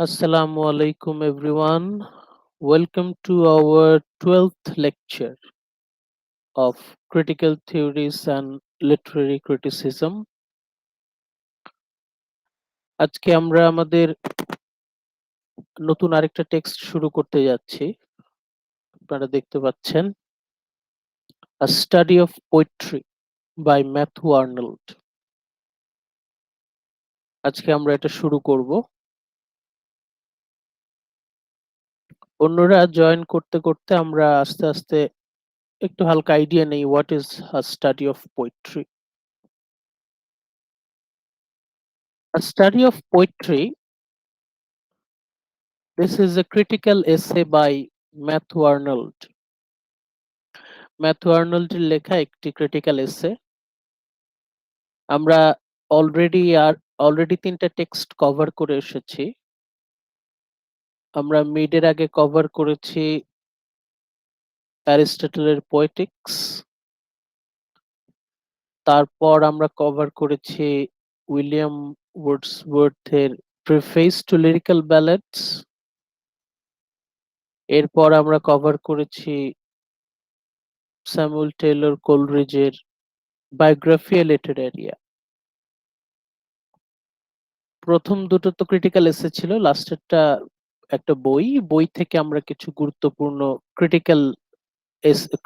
Assalamu alaikum everyone. Welcome to our 12th lecture of Critical Theories and Literary Criticism. আজকে আমরা আমাদের নতুন আরেকটা টেক্সট শুরু করতে যাচ্ছি। আপনারা দেখতে পাচ্ছেন A Study of Poetry by Matthew Arnold. আজকে আমরা এটা শুরু করব। অন্যরা জয়েন করতে করতে আমরা আস্তে আস্তে একটু হালকা আইডিয়া নেই what is a study of poetry. A study of poetry, this is a critical essay by Matthew Arnold. Matthew Arnold এর লেখা একটি critical essay. আমরা অলরেডি তিনটা টেক্সট কভার করে এসেছি। আমরা মিডের আগে কভার করেছি অ্যারিস্টটলের পোয়েটিক্স, তারপর আমরা কভার করেছি উইলিয়াম ওয়ার্ডসওয়ার্থের প্রিফেস টু লিরিক্যাল ব্যালেডস, এরপর আমরা কভার করেছি স্যামুয়েল টেইলর কোলরিজের বায়োগ্রাফিয়া লিটারেরিয়া। প্রথম দুটো তো ক্রিটিক্যাল এসে ছিল, লাস্টেরটা একটা বই থেকে আমরা কিছু গুরুত্বপূর্ণ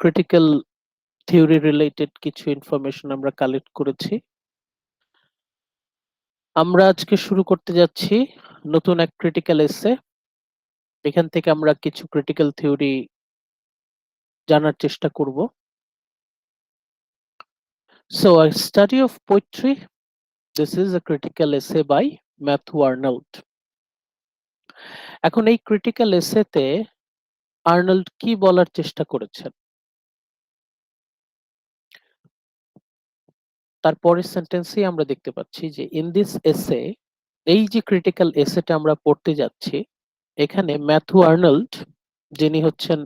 ক্রিটিক্যাল থিওরি রিলেটেড কিছু ইনফরমেশন আমরা কালেক্ট করেছি। আমরা আজকে শুরু করতে যাচ্ছি নতুন এক ক্রিটিক্যাল এসে। এখান থেকে আমরা কিছু ক্রিটিক্যাল থিওরি জানার চেষ্টা করব। So a study of poetry, this is a critical essay by Matthew Arnold. এখন এই ক্রিটিক্যাল এসেতে আর্নল্ড কি বলার চেষ্টা করেছেন? তারপরের সেন্টেন্সেই আমরা দেখতে পাচ্ছি যে ইন দিস এসে, এই যে ক্রিটিক্যাল এসেটা আমরা পড়তে যাচ্ছি, এখানে ম্যাথু আর্নল্ড, যিনি হচ্ছেন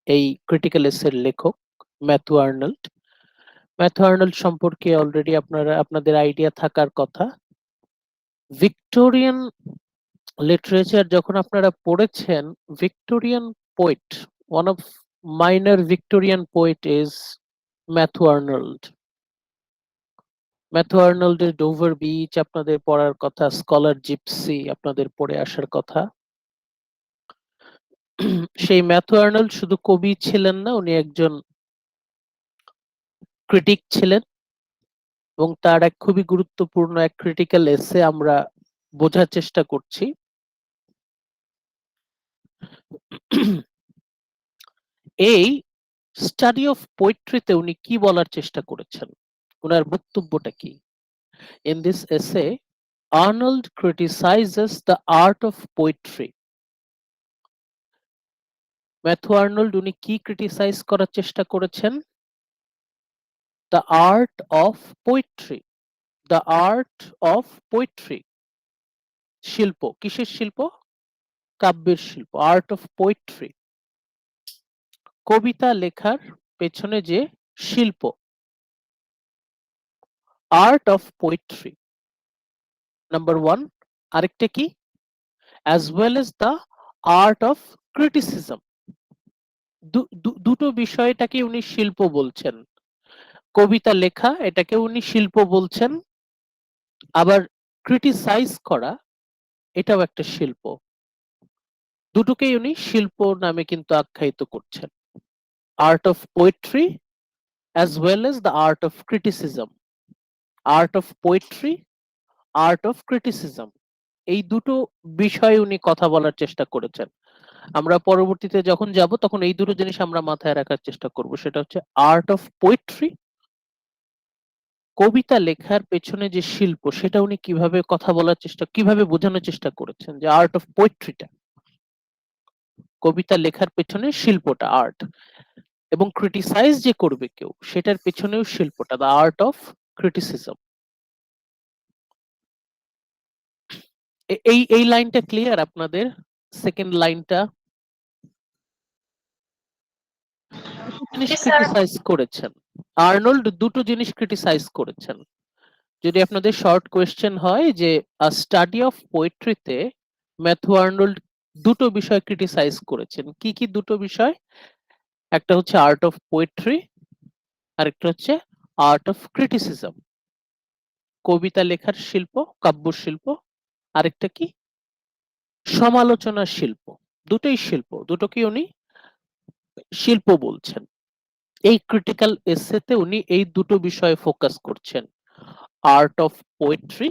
এই ক্রিটিক্যাল এসের লেখক, ম্যাথু আর্নল্ড সম্পর্কে অলরেডি আপনাদের আইডিয়া থাকার কথা। ভিক্টোরিয়ান লিটারেচার যখন আপনারা পড়েছেন, Victorian poet, one of minor Victorian poet is Matthew Arnold. Matthew আর্নল্ডের ডোভার বিচ আপনাদের পড়ার কথা, স্কলার জিপসি আপনাদের পড়ে আসার কথা। সেই ম্যাথু আর্নল্ড শুধু কবি ছিলেন না, উনি একজন ক্রিটিক ছিলেন, এবং তার এক খুবই গুরুত্বপূর্ণ এক ক্রিটিক্যাল এসে আমরা বোঝার চেষ্টা করছি। এই স্টাডি অফ পোয়েট্রিতে উনি কি বলার চেষ্টা করেছেন, ওনার বক্তব্যটা কি? In this essay, Arnold criticizes the art of poetry. Matthew Arnold উনি কি ক্রিটিসাইজ করার চেষ্টা করেছেন? The art of poetry. The art of poetry. শিল্প, কিসের শিল্প? কাব্যের শিল্প, আর্ট অফ পোয়েট্রি। কবিতা লেখার পেছনে যে শিল্প, art of poetry, number one. আরেকটা কি? As well as the art of criticism. দুটো বিষয়টাকে উনি শিল্প বলছেন। কবিতা লেখা, এটাকে উনি শিল্প বলছেন, আবার ক্রিটিসাইজ করা, এটাও একটা শিল্প। দুটোকেই উনি শিল্প নামে কিন্তু আখ্যায়িত করছেন, art of poetry as well as the art of criticism. Art of poetry, art of criticism, এই দুটো বিষয়ে উনি কথা বলার চেষ্টা করেছেন। আমরা পরবর্তীতে যখন যাব তখন এই দুটো জিনিস আমরা মাথায় রাখার চেষ্টা করব। সেটা হচ্ছে আর্ট অফ পোয়েট্রি, কবিতা লেখার পেছনে যে শিল্প, সেটা উনি কিভাবে কথা বলার চেষ্টা, কিভাবে বোঝানোর চেষ্টা করেছেন যে আর্ট অফ পোয়েট্রিটা, কবিতা লেখার পেছনে শিল্পটা আর্ট, এবং ক্রিটিসাইজ যে করবে কেউ, সেটার পেছনেও শিল্পটা, দ্য আর্ট অফ ক্রিটিসিজম। এই লাইনটা ক্লিয়ার আপনাদের? সেকেন্ড লাইনটা জিনিস ক্রিটিসাইজ করেছেন আর্নল্ড, দুটো জিনিস ক্রিটিসাইজ করেছেন। যদি আপনাদের শর্ট কোয়েশ্চেন হয় যে স্টাডি অফ পোয়েট্রিতে ম্যাথু আর্নল্ড দুটো বিষয় ক্রিটিসাইজ করেছেন। কি কি দুটো বিষয়? একটা হচ্ছে আর্ট অফ পোয়েট্রি, আরেকটা হচ্ছে আর্ট অফ ক্রিটিসিজম, কবিতা লেখার শিল্প, কাব্য শিল্প। আরেকটা কি? সমালোচনা শিল্প। দুটোই শিল্প, দুটোকে উনি শিল্প বলছেন। এই ক্রিটিক্যাল এসেতে উনি এই দুটো বিষয়ে ফোকাস করছেন, art of poetry,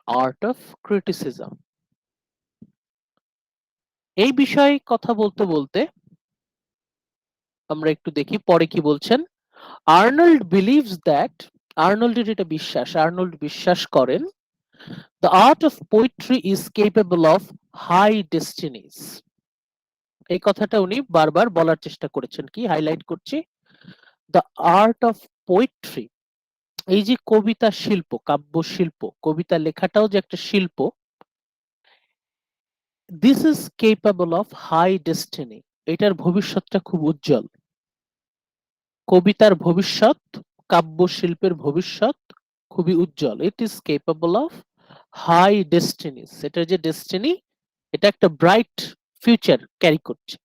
art of criticism. এই বিষয়ে কথা বলতে বলতে আমরা একটু দেখি পরে কি বলছেন। আর্নল্ড বিলিভস দ্যাট, আর্নল্ডের এটা বিশ্বাস, আর্নল্ড বিশ্বাস করেন, the art of poetry is capable of high destinies. এই কথাটা উনি বারবার বলার চেষ্টা করেছেন। কি হাইলাইট করছি? দ্য আর্ট অফ পোয়েট্রি, এই যে কবিতা শিল্প, কাব্য শিল্প, কবিতা লেখাটাও যে একটা শিল্প, this is capable of high destiny, এটার ভবিষ্যৎটা খুব উজ্জ্বল। কবিতার ভবিষ্যৎ, কাব্য শিল্পের ভবিষ্যৎ খুবই উজ্জ্বল। It is capable of high destinies, এটা যে ডেস্টিনি, এটা একটা ব্রাইট ফিউচার ক্যারি করছে।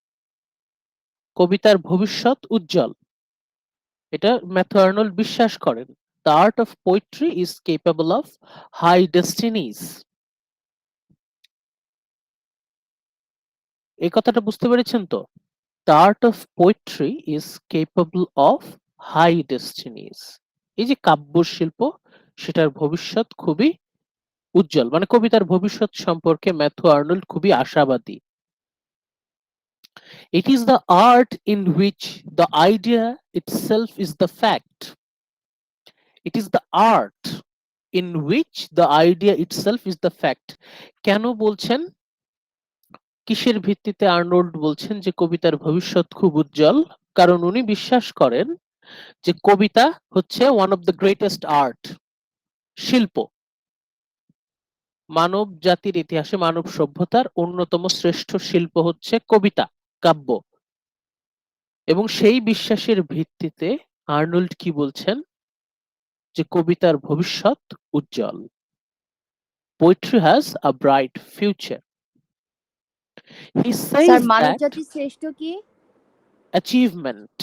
কবিতার ভবিষ্যৎ উজ্জ্বল, এটা ম্যাথু আর্নল্ড বিশ্বাস করেন। The art of poetry is capable of high destinies. এই কথাটা বুঝতে পেরেছেন তো? The art of poetry is capable of high destinies. এই যে কাব্য শিল্প, সেটার ভবিষ্যৎ খুবই উজ্জ্বল, মানে কবিতার ভবিষ্যৎ সম্পর্কে ম্যাথু আর্নল্ড খুবই আশাবাদী। It is the art in which the idea itself is the fact. It is the art in which the idea itself is the fact. কেন বলছেন? কিসের ভিত্তিতে আর্নল্ড বলছেন যে কবিতার ভবিষ্যৎ খুব উজ্জ্বল? কারণ উনি বিশ্বাস করেন যে কবিতা হচ্ছে one of the greatest art, শিল্প। মানব জাতির ইতিহাসে, মানব সভ্যতার অন্যতম শ্রেষ্ঠ শিল্প হচ্ছে কবিতা, কাব্য। এবং সেই বিশ্বাসের ভিত্তিতে আর্নল্ড কি বলছেন? যে কবিতার ভবিষ্যৎ উজ্জ্বল। Poetry has a bright future. He sir, says মানব দ্যাট জাতির শ্রেষ্ঠ কি? অ্যাচিভমেন্ট,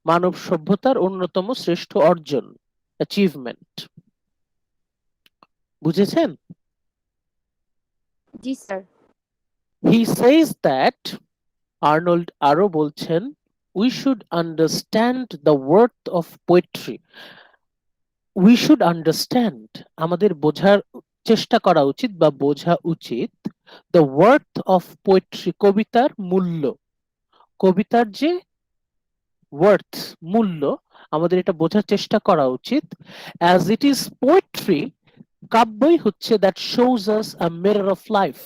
মানব সভ্যতার অন্যতম শ্রেষ্ঠ অর্জন, অ্যাচিভমেন্ট। বুঝেছেন? জি sir. He says that, Arnold আরো বলছেন, we should understand the worth of poetry. We should understand, আমাদের বোঝার চেষ্টা করা উচিত বা বোঝা উচিত, দ্য ওয়ার্থ অফ পোয়েট্রি, কবিতার মূল্য, কবিতার যে ওয়ার্থ, মূল্য, আমাদের এটা বোঝার চেষ্টা করা উচিত। অ্যাজ ইট ইজ পোয়েট্রি, কাব্যই হচ্ছে that shows us a mirror of life.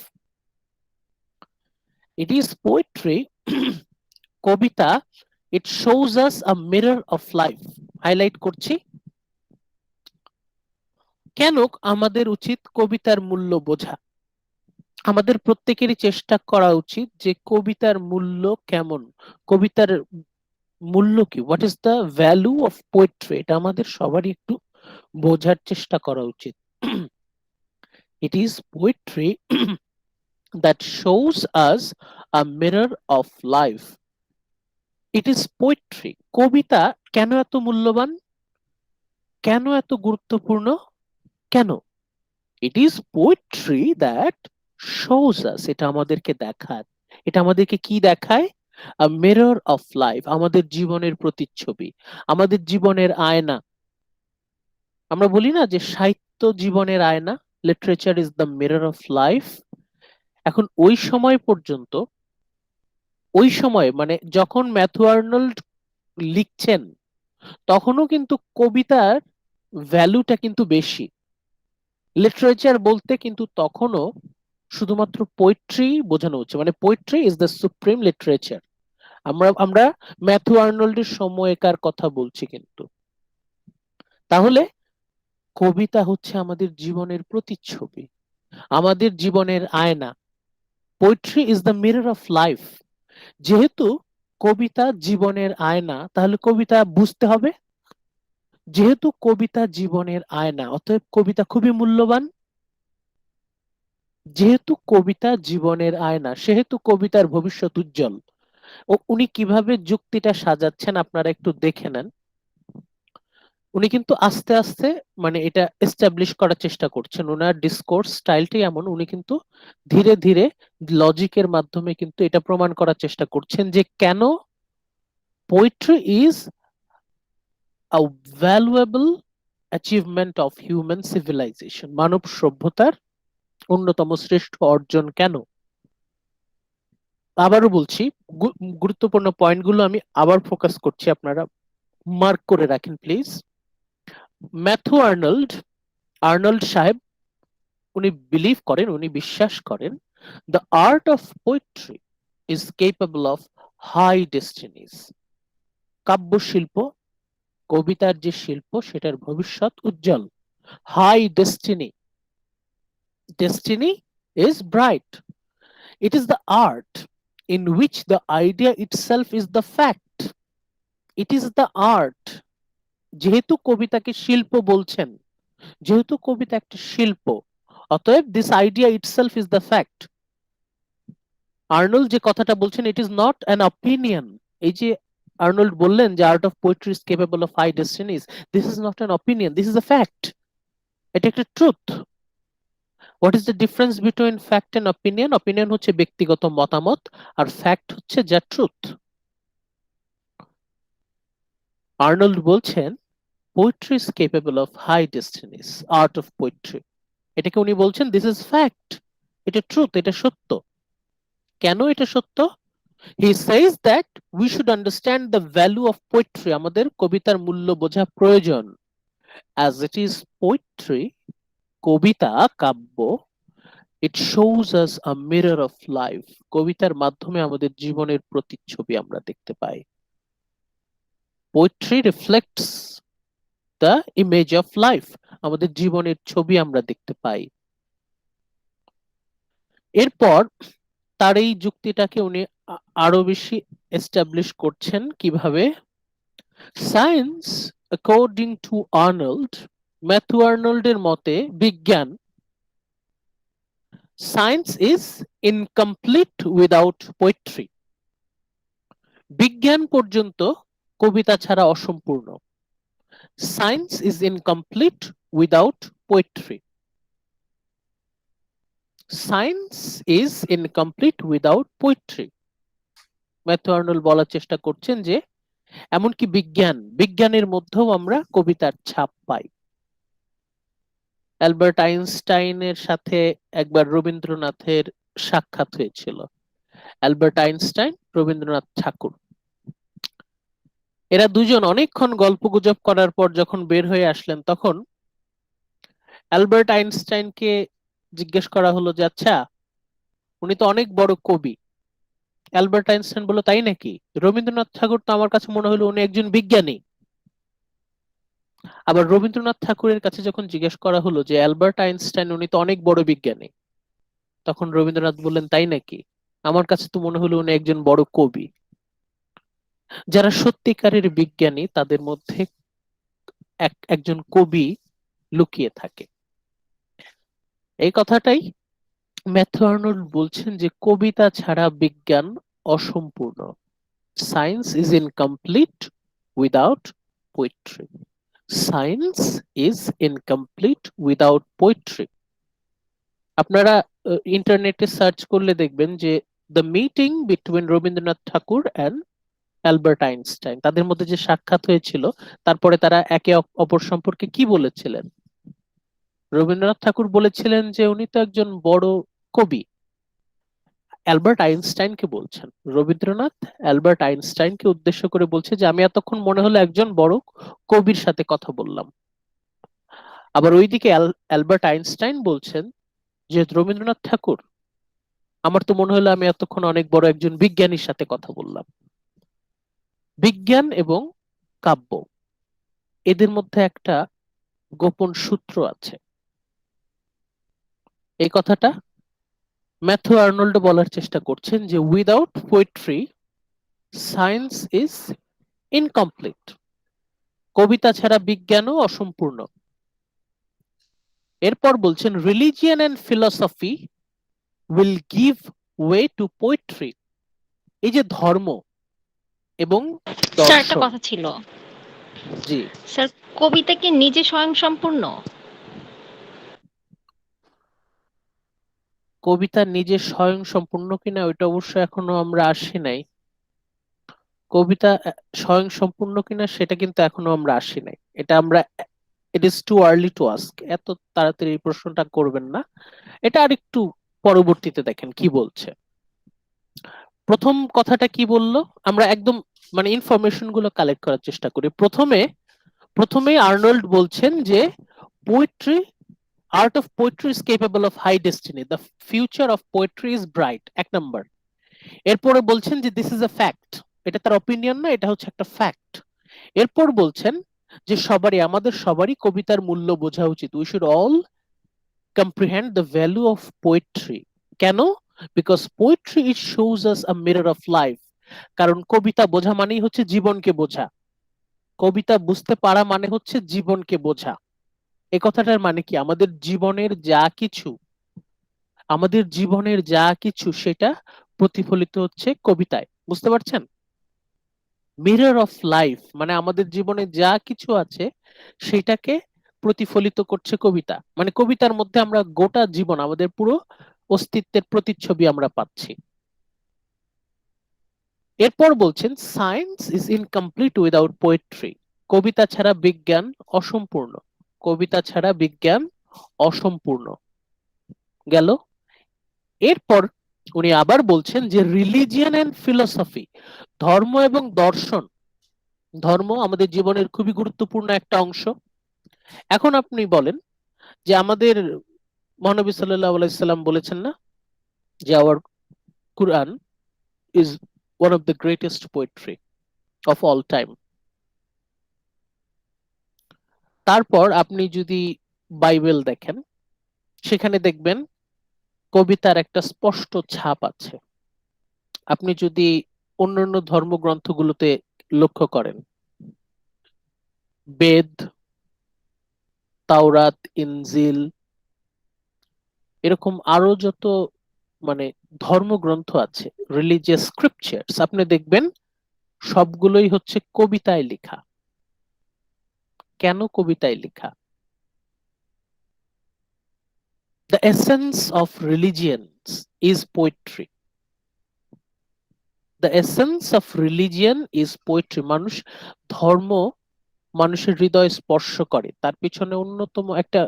It is poetry, কবিতা, it shows us a mirror of life. Highlight করছি। কেন আমাদের উচিত কবিতার মূল্য বোঝা? আমাদের প্রত্যেকেরই চেষ্টা করা উচিত যে কবিতার মূল্য কেমন, কবিতার মূল্য কি, what is the value of poetry, এটা আমাদের সবারই একটু বোঝার চেষ্টা করা উচিত। It is poetry that shows us a mirror of life. It is poetry, কবিতা কেন এত মূল্যবান, কেন এত গুরুত্বপূর্ণ, কেন? It is poetry that shows us, এটা আমাদেরকে দেখায়, এটা আমাদেরকে কি দেখায়? আ মিরর অফ লাইফ, আমাদের জীবনের প্রতিচ্ছবি, আমাদের জীবনের আয়না। আমরা বলি না যে সাহিত্য জীবনের আয়না, literature is the mirror of life. এখন ওই সময় পর্যন্ত, ওই সময় মানে যখন ম্যাথু আর্নল্ড লিখছেন, তখনও কিন্তু কবিতার ভ্যালুটা কিন্তু বেশি। লিটারেচার বলতে কিন্তু তখনও শুধুমাত্র পোয়েট্রি বোঝানো হচ্ছে, মানে poetry is the supreme literature. আমরা আমরা ম্যাথু আর্নল্ডের সময়কার কথা বলছি কিন্তু। তাহলে কবিতা হচ্ছে আমাদের জীবনের প্রতিচ্ছবি, আমাদের জীবনের আয়না। Poetry is the mirror of life. যেহেতু কবিতা জীবনের আয়না, তাহলে কবিতা বুঝতে হবে। যেহেতু কবিতা জীবনের আয়না, অতএব কবিতা খুবই মূল্যবান। যেহেতু কবিতা জীবনের আয়না, সেহেতু কবিতার ভবিষ্যৎ উজ্জ্বল। ও উনি কিভাবে যুক্তিটা সাজাচ্ছেন আপনারা একটু দেখে নেন। উনি কিন্তু আস্তে আস্তে মানে এটা এস্টাবলিশ করার চেষ্টা করছেন, ওনার ডিসকোর্স স্টাইলটি এমন, উনি কিন্তু ধীরে ধীরে লজিকের মাধ্যমে কিন্তু এটা প্রমাণ করার চেষ্টা করছেন যে কেন poetry is a valuable achievement of human civilization, মানব সভ্যতার অন্যতম শ্রেষ্ঠ অর্জন কেন। আবারও বলছি, গুরুত্বপূর্ণ পয়েন্টগুলো আমি আবার ফোকাস করছি, আপনারা মার্ক করে রাখেন প্লিজ। ম্যাথু আর্নল্ড, আর্নল্ড সাহেব, উনি বিলিভ করেন, উনি বিশ্বাস করেন, the art of poetry is capable of high destinies. কাব্য শিল্প, কবিতার যে শিল্প সেটার ভবিষ্যৎ উজ্জ্বল। High destiny, destiny is bright. It is the art in which the idea itself is the fact. It is the art. যেহেতু কবিতাকে শিল্প বলছেন, যেহেতু কবিতা একটা শিল্প, অতএব this idea itself is the fact. Arnold যে কথাটা বলছেন, it is not an opinion. এই যে আর্নল্ড বললেন যে art of poetry is capable of high destinies, this is not an opinion, this is a fact. এটা একটা truth. What is the difference between fact and opinion? Opinion হচ্ছে ব্যক্তিগত মতামত, আর ফ্যাক্ট হচ্ছে যা ট্রুথ। আর্নল্ড বলছেন poetry is capable of high destinies, art of poetry, এটাকে উনি বলছেন দিস ইজ ফ্যাক্ট, এটা ট্রুথ, এটা সত্য। কেন এটা সত্য? He says that we should understand the value of poetry, আমাদের কবিতার মূল্য বোঝা প্রয়োজন। অ্যাজ ইট ইজ পোয়েট্রি, কবিতা, কাব্য, it shows us a mirror of life, কবিতার মাধ্যমে আমাদের জীবনের প্রতিচ্ছবি আমরা দেখতে পাই। Poetry reflects the image of life, আমাদের জীবনের ছবি আমরা দেখতে পাই। এরপর তার এই যুক্তিটাকে উনি আরো বেশি এস্টাবলিশ করছেন কিভাবে। Science according to Arnold, Matthew আর্নল্ডের মতে বিজ্ঞান, science is incomplete without poetry, বিজ্ঞান পর্যন্ত কবিতা ছাড়া অসম্পূর্ণ। Science is incomplete without poetry, science is incomplete without poetry. Matthew Arnold বলার চেষ্টা করছেন যে এমনকি বিজ্ঞান, বিজ্ঞানের মধ্যেও আমরা কবিতার ছাপ পাই। অ্যালবার্ট আইনস্টাইনের সাথে একবার রবীন্দ্রনাথের সাক্ষাৎ হয়েছিল। অ্যালবার্ট আইনস্টাইন, রবীন্দ্রনাথ ঠাকুর, এরা দুজন অনেকক্ষণ গল্পগুজব করার পর যখন বের হয়ে আসলেন, তখন অ্যালবার্ট আইনস্টাইনকে জিজ্ঞেস করা হলো যে আচ্ছা, উনি তো অনেক বড় কবি। অ্যালবার্ট আইনস্টাইন বলল তাই নাকি, রবীন্দ্রনাথ ঠাকুর তো আমার কাছে মনে হলো উনি একজন বিজ্ঞানী। আবার রবীন্দ্রনাথ ঠাকুরের কাছে যখন জিজ্ঞেস করা হলো যে অ্যালবার্ট আইনস্টাইন উনি তো অনেক বড় বিজ্ঞানী, তখন রবীন্দ্রনাথ বললেন তাই নাকি, আমার কাছে তো মনে হলো উনি একজন বড় কবি। যারা সত্যিকারের বিজ্ঞানী তাদের মধ্যে একজন কবি লুকিয়ে থাকে। এই কথাটাই ম্যাথু আর্নল্ড বলছেন যে কবিতা ছাড়া বিজ্ঞান অসম্পূর্ণ। Science is incomplete without poetry, science is incomplete without poetry. আপনারা ইন্টারনেটে সার্চ করলে দেখবেন যে the meeting between Rabindranath Thakur and Albert Einstein, তাদের মধ্যে যে সাক্ষাৎ হয়েছিল, তারপরে তারা একে অপর সম্পর্কে কি বলেছিলেন। রবীন্দ্রনাথ ঠাকুর বলেছিলেন যে উনি তো একজন বড় কবি। অ্যালবার্ট আইনস্টাইনকে বলছেন, রবীন্দ্রনাথ অ্যালবার্ট আইনস্টাইনকে উদ্দেশ্য করে বলছে যে আমি এতক্ষণ মনে হলো একজন বড় কবির সাথে কথা বললাম। আবার ওইদিকে অ্যালবার্ট আইনস্টাইন বলছেন যে রবীন্দ্রনাথ ঠাকুর, আমার তো মনে হলো আমি এতক্ষণ অনেক বড় একজন বিজ্ঞানীর সাথে কথা বললাম। বিজ্ঞান এবং কাব্য, এদের মধ্যে একটা গোপন সূত্র আছে। এই কথাটা ম্যাথু আর্নল্ড বলার চেষ্টা করছেন যে without poetry science is incomplete, কবিতা ছাড়া বিজ্ঞানও অসম্পূর্ণ। এরপর বলছেন religion and philosophy will give way to poetry. এই যে ধর্ম এবং স্যার একটা দর্শন, কথা ছিল, জি, স্যার কবিতা কি নিজে স্বয়ংসম্পূর্ণ? কবিতা নিজে স্বয়ং সম্পূর্ণ কিনা ওইটা অবশ্য এখনো আমরা আসি নাই। কবিতা স্বয়ং সম্পূর্ণ কিনা সেটা কিন্তু এখনো আমরা আসি নাই। এটা আমরা, it is too early to ask, এত তাড়াতাড়ি এই প্রশ্নটা করবেন না। এটা আর একটু পরবর্তীতে দেখেন কি বলছে। প্রথম কথাটা কি বললো, আমরা একদম মানে ইনফরমেশন গুলো কালেক্ট করার চেষ্টা করি। প্রথমেই আর্নল্ড বলছেন যে poetry, art of poetry is capable of high destiny, the future of poetry is bright, এক নাম্বার। এরপরে বলছেন যে দিস ইজ আ ফ্যাক্ট, এটা তার অপিনিয়ন না, এটা হচ্ছে একটা ফ্যাক্ট। এরপর বলছেন যে আমাদের সবারই কবিতার মূল্য বোঝা উচিত, we should all comprehend the value of poetry. কেন? Because poetry it shows us a mirror of life. কারণ কবিতা বোঝা মানেই হচ্ছে জীবনকে বোঝা, কবিতা বুঝতে পারা মানে হচ্ছে জীবনকে বোঝা। এ কথাটার মানে কি, আমাদের জীবনের যা কিছু সেটা প্রতিফলিত হচ্ছে কবিতায়, বুঝতে পারছেন? মিরর অফ লাইফ মানে আমাদের জীবনে যা কিছু আছে সেটাকে প্রতিফলিত করছে কবিতা, মানে কবিতার মধ্যে আমরা গোটা জীবন, আমাদের পুরো অস্তিত্বের প্রতিচ্ছবি আমরা পাচ্ছি। এরপর বলছেন science is incomplete without poetry, কবিতা ছাড়া বিজ্ঞান অসম্পূর্ণ, কবিতা ছাড়া বিজ্ঞান অসম্পূর্ণ গেল। এরপর উনি আবার বলছেন যে রিলিজিয়ন এন্ড ফিলোসফি, ধর্ম এবং দর্শন, ধর্ম আমাদের জীবনের খুবই গুরুত্বপূর্ণ একটা অংশ। এখন আপনি বলেন যে আমাদের মহানবী সাল্লাল্লাহু আলাইহি সাল্লাম বলেছেন না যে our Quran is one of the greatest poetry of all time. তারপর আপনি যদি বাইবেল দেখেন, সেখানে দেখবেন কবিতার একটা স্পষ্ট ছাপ আছে। আপনি যদি অন্যান্য ধর্মগ্রন্থগুলোতে লক্ষ্য করেন, বেদ, তাওরাত, ইনজিল, এরকম আরো যত মানে ধর্মগ্রন্থ আছে, রিলিজিয়াস স্ক্রিপচার্স, আপনি দেখবেন সবগুলোই হচ্ছে কবিতায় লেখা। কেন কবিতায় লেখা? The essence of religion is poetry, the essence of religion is poetry. ধর্ম মানুষের হৃদয় স্পর্শ করে, তার পিছনে অন্যতম একটা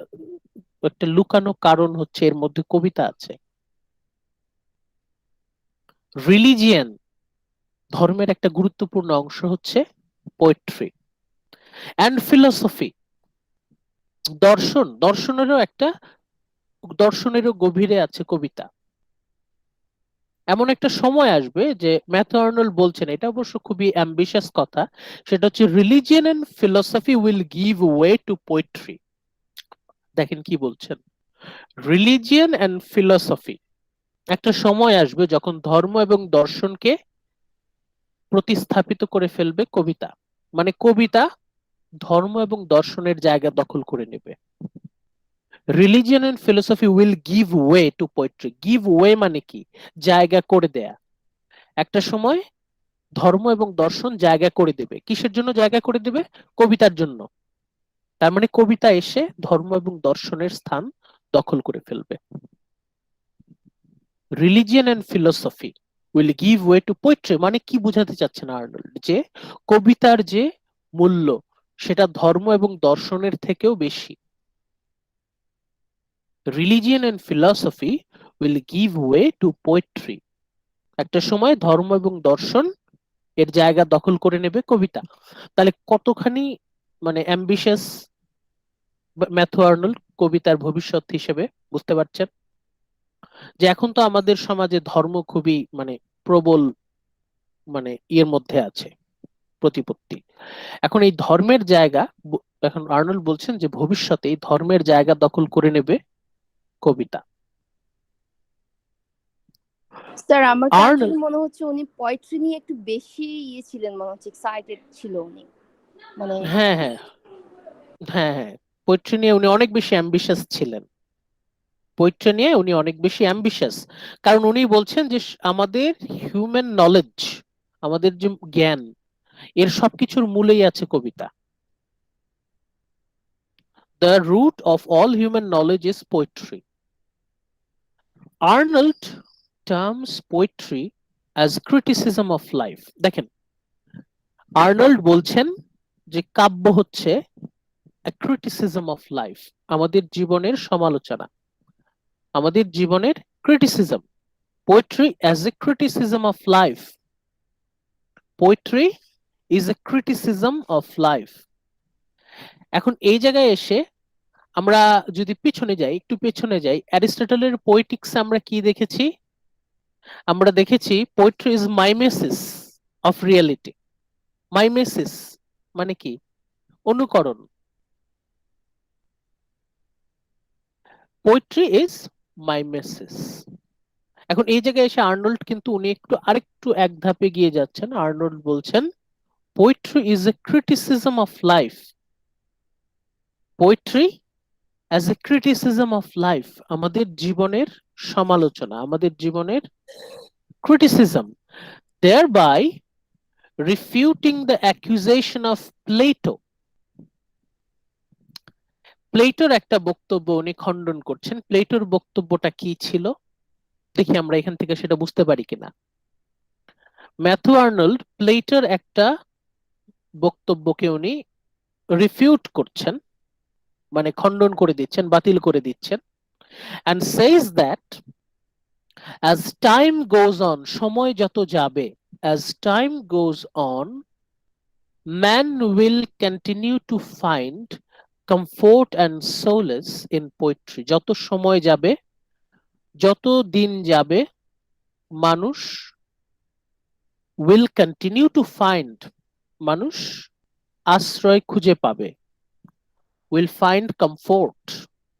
একটা লুকানো কারণ হচ্ছে এর মধ্যে কবিতা আছে। রিলিজিয়ন, ধর্মের একটা গুরুত্বপূর্ণ অংশ হচ্ছে পোয়েট্রি। অ্যান্ড ফিলোসফি, দর্শনেরও গভীরে আছে কবিতা। এমন একটা সময় আসবে যে ম্যাথু আর্নল্ড বলছেন, এটা অবশ্য খুবই অ্যাম্বিশাস কথা, সেটা হচ্ছে religion and philosophy will give way to poetry. দেখেন কি বলছেন, রিলিজিয়ন এন্ড ফিলোসফি, একটা সময় আসবে যখন ধর্ম এবং দর্শনকে প্রতিস্থাপিত করে ফেলবে কবিতা, মানে কবিতা ধর্ম এবং দর্শনের জায়গা দখল করে নেবে। Religion and philosophy will give way to poetry, give way মানে কি, জায়গা করে দেয়া। একটা সময় ধর্ম এবং দর্শন জায়গা করে দেবে, কিসের জন্য জায়গা করে দেবে? কবিতার জন্য। তার মানে কবিতা এসে ধর্ম এবং দর্শনের স্থান দখল করে ফেলবে। Religion and philosophy will give way to poetry মানে কি বোঝাতে চাচ্ছেন আর্নল্ড, যে কবিতার যে মূল্য সেটা ধর্ম এবং দর্শনের থেকেও বেশি। Religion and philosophy will give way to poetry, একটা সময় ধর্ম এবং দর্শন এর জায়গা দখল করে নেবে কবিতা। তাহলে কতখানি মানে অ্যাম্বিশাস ম্যাথু আর্নল্ড কবিতার ভবিষ্যৎ হিসেবে, বুঝতে পারছেন? যে এখন তো আমাদের সমাজে ধর্ম খুবই মানে প্রবল, মানে ইয়ের মধ্যে আছে, প্রতিপত্তি। এখন এই ধর্মের জায়গা, এখন আর্নল্ড বলছেন যে ভবিষ্যতে এই ধর্মের জায়গা দখল করে নেবে কবিতা। স্যার আমার কাছে আর্নল্ড, মনে হচ্ছে উনি পোয়েট্রি নিয়ে একটু বেশি ছিলেন, মনে হচ্ছে এক্সাইটেড ছিল উনি, মানে হ্যাঁ হ্যাঁ হ্যাঁ হ্যাঁ, পোয়েট্রি নিয়ে উনি অনেক বেশি অ্যাম্বিশাস ছিলেন। পোয়েট্রি নিয়ে উনি অনেক বেশি অ্যাম্বিশাস, কারণ উনি বলছেন যে আমাদের হিউম্যান নলেজ, আমাদের যে জ্ঞান, এর সবকিছুর মূলেই আছে কবিতা। The root of all human knowledge is poetry. Arnold terms poetry as criticism of life. দেখেন, আর্নল্ড বলছেন যে কাব্য হচ্ছে ক্রিটিসিজম অফ লাইফ, আমাদের জীবনের সমালোচনা, আমাদের জীবনের criticism. Poetry as a criticism of life, poetry is a criticism of life. এখন এই জায়গায় এসে আমরা যদি পিছনে যাই, একটু পেছনে যাই, অ্যারিস্টটলের পোয়েটিক্স আমরা কি দেখেছি? আমরা দেখেছি poetry is mimesis of reality. Mimesis মানে কি? অনুকরণ। Poetry is mimesis. এখন এই জায়গায় এসে আর্নল্ড কিন্তু উনি একটু আরেকটু এক ধাপে গিয়ে যাচ্ছেন। আর্নল্ড বলছেন poetry is a criticism of life. Poetry as a criticism of life, আমাদের জীবনের সমালোচনা, আমাদের জীবনের criticism, thereby refuting the accusation of Plato. প্লেটোর একটা বক্তব্য উনি খণ্ডন করছেন। প্লেটোর বক্তব্যটা কি ছিল দেখি আমরা এখান থেকে সেটা বুঝতে পারি কিনা। ম্যাথু আর্নল্ড প্লেটোর একটা বক্তব্যকে উনি রিফিউট করছেন, মানে খণ্ডন করে দিচ্ছেন, বাতিল করে দিচ্ছেন। and says that as time goes on, সময় যত যাবে, as time goes on, man will continue to find comfort and solace in poetry. যত সময় যাবে, যত দিন যাবে, মানুষ will continue to find, মানুষ আশ্রয় খুঁজে পাবে, will find comfort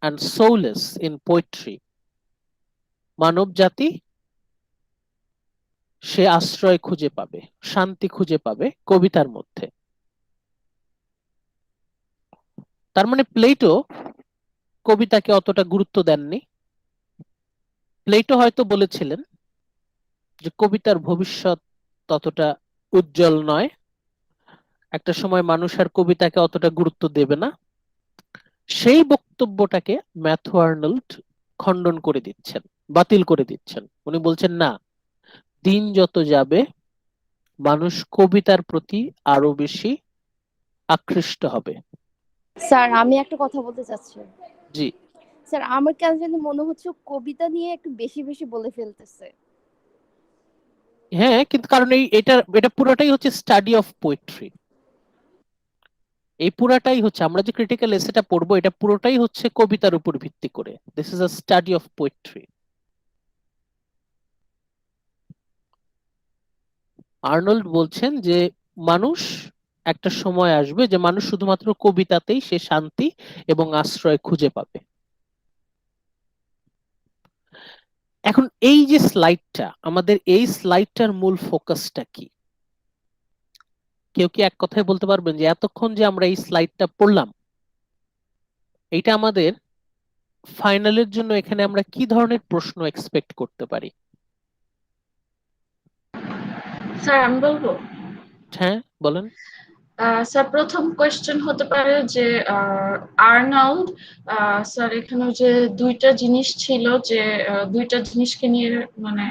and solace in poetry. মানব জাতি সে আশ্রয় খুঁজে পাবে, শান্তি খুঁজে পাবে কবিতার মধ্যে। তার মানে প্লেটো কবিতাকে অতটা গুরুত্ব দেননি। প্লেটো হয়তো বলেছিলেন যে কবিতার ভবিষ্যৎ ততটা উজ্জ্বল নয়, একটা সময় মানুষ আর কবিতাকে অতটা গুরুত্ব দেবে না। সেই বক্তব্যটাকে ম্যাথু আর্নল্ড খণ্ডন করে দিচ্ছেন, বাতিল করে দিচ্ছেন। উনি বলছেন না, দিন যত যাবে মানুষ কবিতার প্রতি আরো বেশি আকৃষ্ট হবে। স্যার আমি একটা কথা বলতে চাচ্ছি। জি, স্যার আমার কেন জানি মনে হচ্ছে কবিতা নিয়ে একটু বেশি বেশি বলে ফেলতেছে। হ্যাঁ, কিন্তু কারণ এটা পুরোটাই হচ্ছে স্টাডি অফ পোয়েট্রি। এই পুরাটাই হচ্ছে, আমরা যে ক্রিটিক্যাল এসেটা পড়বো এটা পুরোটাই হচ্ছে কবিতার উপর ভিত্তি করে। This is a study of poetry. Arnold বলছেন যে মানুষ, একটা সময় আসবে যে মানুষ শুধুমাত্র কবিতাতেই সে শান্তি এবং আশ্রয় খুঁজে পাবে। এখন এই যে স্লাইডটা, আমাদের এই স্লাইডটার মূল ফোকাসটা কি? কেউ কি এক কথায় বলতে পারবেন যে এতক্ষণ যে আমরা এই স্লাইডটা পড়লাম, এটা আমাদের ফাইনালের জন্য এখানে আমরা কি ধরনের প্রশ্ন এক্সপেক্ট করতে পারি? স্যার আমি বলবো। হ্যাঁ বলেন। স্যার প্রথম কোয়েশ্চেন হতে পারে যে আর্নল্ড স্যার এখানে যে দুইটা জিনিস ছিল, যে দুইটা জিনিসকে নিয়ে মানে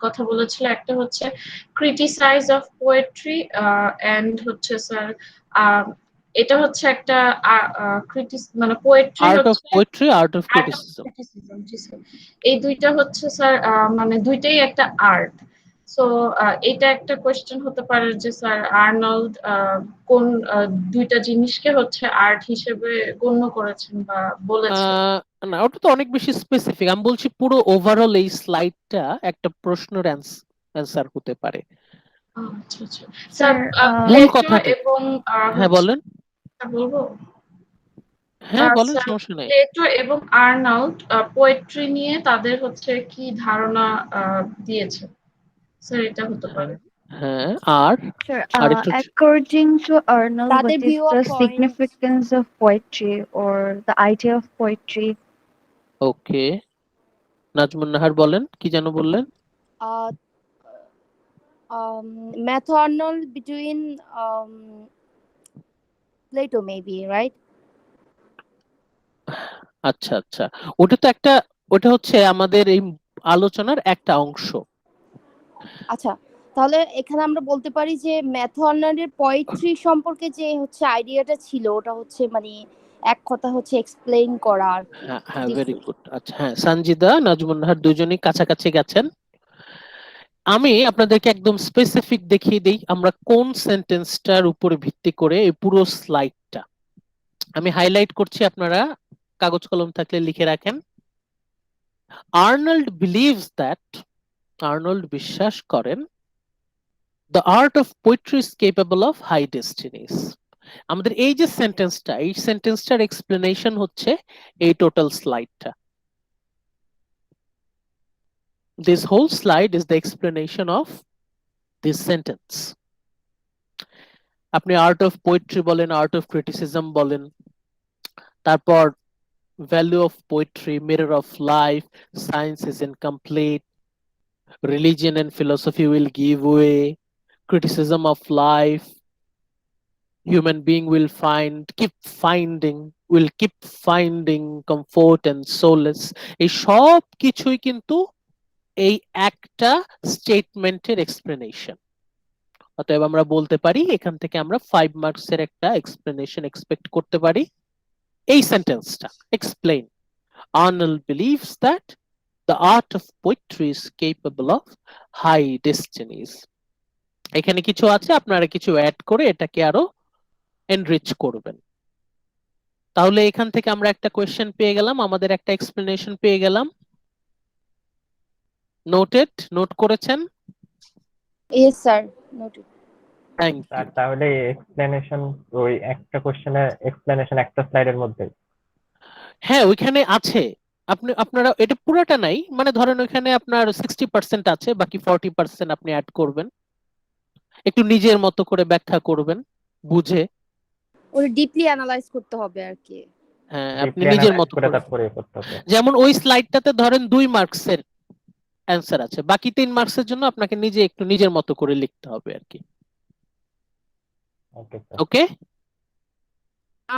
কথা বলেছিল। একটা হচ্ছে ক্রিটিসাইজ অফ পোয়েট্রি এন্ড হচ্ছে স্যার এটা হচ্ছে একটা মানে পোয়েট্রি আর্ট অফ হচ্ছে poetry, art of art of criticism. Criticism. G sir, এই দুইটা হচ্ছে স্যার মানে দুইটাই একটা আর্ট। সো এটা একটা কোয়েশ্চেন হতে পারে যে স্যার আর্নল্ড কোন দুইটা জিনিসকে হচ্ছে আর্ট হিসেবে গণ্য করেছেন বা বলেছেন। না, ওটা তো অনেক বেশি স্পেসিফিক। আমি বলছি পুরো ওভারঅল এই স্লাইডটা একটা প্রশ্নের অ্যান্সার হতে পারে। আচ্ছা আচ্ছা স্যার, মূল প্লেটো কথাটা এবং হ্যাঁ বলেন। বলবো। হ্যাঁ বলেন, স্যার সমস্যা নাই। প্লেটো এবং আর্নল্ড পোয়েট্রি নিয়ে তাদের হচ্ছে কি ধারণা দিয়েছে, স্যার এটা হতে পারে। হ্যাঁ, আর Sure. আরেকটু According to Arnold, তাদের what is view of the point. significance of poetry or the idea of poetry? ওকে, নাজমুন নাহার বলেন, কি যেন বললেন? Uh, Methanol between Plato maybe, right? আচ্ছা আচ্ছা, ওটা তো একটা, ওটা হচ্ছে আমাদের এই আলোচনার একটা অংশ। আচ্ছা, তাহলে এখানে আমরা বলতে পারি যে ম্যাথনের পোয়েট্রি সম্পর্কে যে হচ্ছে আইডিয়াটা ছিল ওটা হচ্ছে মানে এক কথা হচ্ছে এক্সপ্লেইন করা। হ্যাঁ হ্যাঁ, ভেরি গুড। আচ্ছা হ্যাঁ, সানজিদা নাজমুন নাহার দুজনেই কাছাকাছি গেছেন। আমি আপনাদেরকে একদম স্পেসিফিক দেখিয়ে দিই আমরা কোন সেন্টেন্সটার উপরে ভিত্তি করে এই পুরো স্লাইডটা আমি হাইলাইট করছি, আপনারা কাগজ কলম থাকলে লিখে রাখেন। আর্নল্ড বিলিভস দ্যাট, আর্নল্ড বিশ্বাস করেন, the art of poetry is capable of high destinies. আমাদের এই যে সেন্টেন্সটা, এই সেন্টেন্সটার এক্সপ্লেনেশন হচ্ছে এই টোটাল স্লাইডটা। This whole slide is the explanation of this sentence. আপনি আর্ট অফ পোয়েট্রি বলেন, আর্ট অফ ক্রিটিসিজম বলেন, তারপর value of poetry, mirror of life, science is incomplete, religion and philosophy will give way, criticism of life, human being will keep finding comfort and solace. এই সব কিছুই কিন্তু এই একটা স্টেটমেন্টের এক্সপ্লেনেশন। অতএব আমরা বলতে পারি এখান থেকে আমরা 5 মার্কসের একটা এক্সপ্লেনেশন এক্সপেক্ট করতে পারি। এই সেন্টেন্সটা explain, Arnold believes that the art of poetry is capable of high destinies. এখানে কিছু আছে, আপনারা কিছু অ্যাড করে এটাকে আরো এনরিচ করবেন। তাহলে এখান থেকে আমরা একটা কোয়েশ্চেন পেয়ে গেলাম, আমাদের একটা এক্সপ্লেনেশন পেয়ে গেলাম। নোটেড, নোট করেছেন? Yes sir, noted. থ্যাংক আর ইউ। তাহলে এক্সপ্লেনেশন ওই একটা কোশ্চেনের এক্সপ্লেনেশন একটা স্লাইডের মধ্যে? হ্যাঁ ওইখানে আছে, আপনারা এটা পুরোটা নাই, মানে ধরেন ওইখানে আপনার 60% আছে, বাকি 40% আপনি অ্যাড করবেন, একটু নিজের মতো করে ব্যাখ্যা করবেন বুঝে। ওটা ডিপলি অ্যানালাইজ করতে হবে আর কি। হ্যাঁ আপনি ডিপলি নিজের অ্যানালাইজ মতো করে করে, তারপরে করতে হবে। যেমন ওই স্লাইডটাতে ধরেন 2 মার্কসের অ্যান্সার আছে, বাকি 3 মার্কসের জন্য আপনাকে নিজে একটু নিজের মতো করে লিখতে হবে আর কি। Okay sir. ওকে,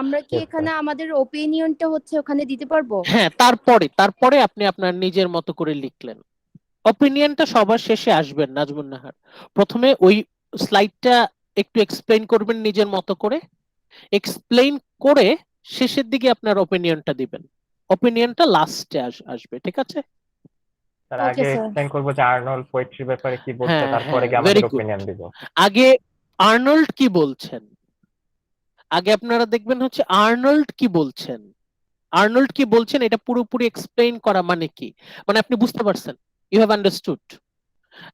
আমরা কি Yes, এখানে sir. আমাদের ওপিনিয়নটা হচ্ছে ওখানে দিতে পারবো? হ্যাঁ তারপরে আপনি আপনার নিজের মতো করে লিখলেন। অপিনিয়নটা সবার শেষে আসবেন নাজমুন নাহার, প্রথমে ওই স্লাইডটা একটু এক্সপ্লেইন করবেন নিজের মতো করে, এক্সপ্লেইন করে শেষের দিকে আপনার অপিনিয়নটা দিবেন, অপিনিয়নটা লাস্টে আসবে, ঠিক আছে? স্যার Okay, আগে sir. এক্সপ্লেইন করবো যে আর্নল্ড পোয়েট্রির ব্যাপারে কি বলছে, হ্যাঁ তারপরে হ্যাঁ, গিয়ে ভেরি আমাদের গুড। ওপিনিয়ন দিব। আগে আর্নল্ড কি বলছেন, আগে আপনারা দেখবেন হচ্ছে আর্নল্ড কি বলছেন। আর্নল্ড কি বলছেন এটা পুরোপুরি এক্সপ্লেইন করা মানে কি, মানে আপনি বুঝতে পারছেন, ইউ হ্যাভ আন্ডারস্টুড।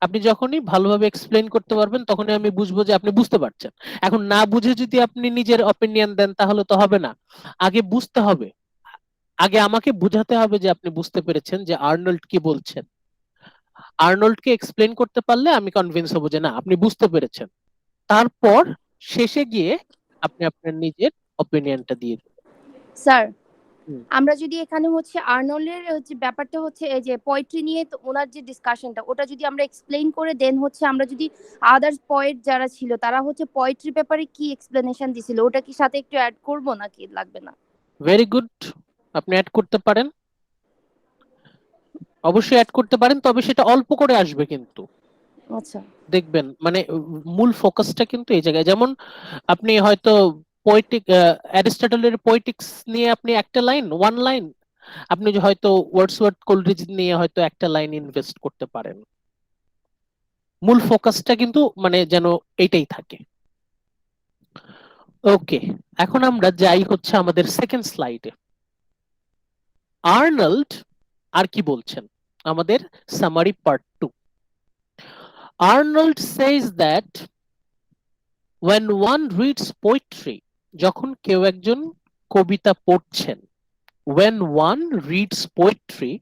আপনি যখনই ভালোভাবে এক্সপ্লেইন করতে পারবেন তখনই আমি বুঝবো যে আপনি বুঝতে পারছেন। এখন না বুঝে যদি আপনি নিজের অপিনিয়ন দেন তাহলে তো হবে না, আগে বুঝতে হবে, আগে আমাকে বুঝাতে হবে যে আপনি বুঝতে পেরেছেন যে আর্নল্ড কি বলছেন। আর্নল্ডকে এক্সপ্লেইন করতে পারলে আমি কনভিন্স হব যে না আপনি বুঝতে পেরেছেন, তারপর শেষে গিয়ে আপনি আপনার নিজের অপিনিয়নটা দিয়ে দিন। স্যার, হুম। আমরা যদি এখানে হচ্ছে আর্নল্ডের হচ্ছে ব্যাপারটা হচ্ছে এই যে পোয়েট্রি নিয়ে তো ওনার যে ডিসকাশনটা ওটা যদি আমরা এক্সপ্লেইন করে দেন হচ্ছে আমরা যদি আদার্স পয়েট যারা ছিল তারা হচ্ছে পোয়েট্রি ব্যাপারে কি এক্সপ্লেনেশন দিছিল ওটা কি সাথে একটু অ্যাড করব নাকি লাগবে না? ভেরি গুড, আপনি অ্যাড করতে পারেন, অবশ্যই অ্যাড করতে পারেন, তবে সেটা অল্প করে আসবে কিন্তু আচ্ছা, দেখবেন, মানে মূল ফোকাসটা কিন্তু এই জায়গায়। যেমন আপনি হয়তো পোয়েটিক অ্যারিস্টটলের পোয়েটিক্স নিয়ে আপনি একটা লাইন, ওয়ান লাইন, আপনি হয়তো ওয়ার্ডসওয়ার্থ কোলরিজ নিয়ে হয়তো একটা লাইন ইনভেস্ট করতে পারেন। মূল ফোকাসটা কিন্তু মানে যেন এইটাই থাকে। ওকে, এখন আমরা যাই হচ্ছে আমাদের সেকেন্ড স্লাইডে। আর্নল্ড আর কি বলছেন, আমাদের summary part 2। Arnold says that when one reads poetry, যখন কেউ একজন কবিতা পড়ছেন, when one reads poetry,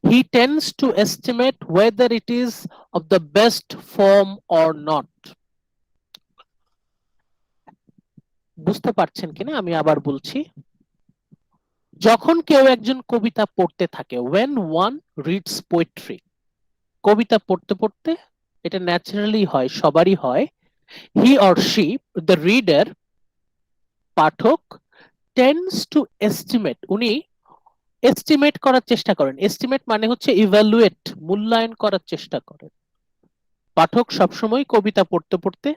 he tends to estimate whether it is of the best form or not. বুঝতে পারছেন কিনা আমি আবার বলছি, যখন কেউ একজন কবিতা পড়তে থাকে, when one reads poetry, কবিতা পড়তে পড়তে, এটা ন্যাচারালি হয়, সবারই হয়, he or she, the reader, Pathak, tends to estimate, উনি এস্টিমেট করার চেষ্টা করেন। এস্টিমেট মানে হচ্ছে ইভ্যালুয়েট, মূল্যায়ন করার চেষ্টা করেন। পাঠক সবসময় কবিতা পড়তে পড়তে,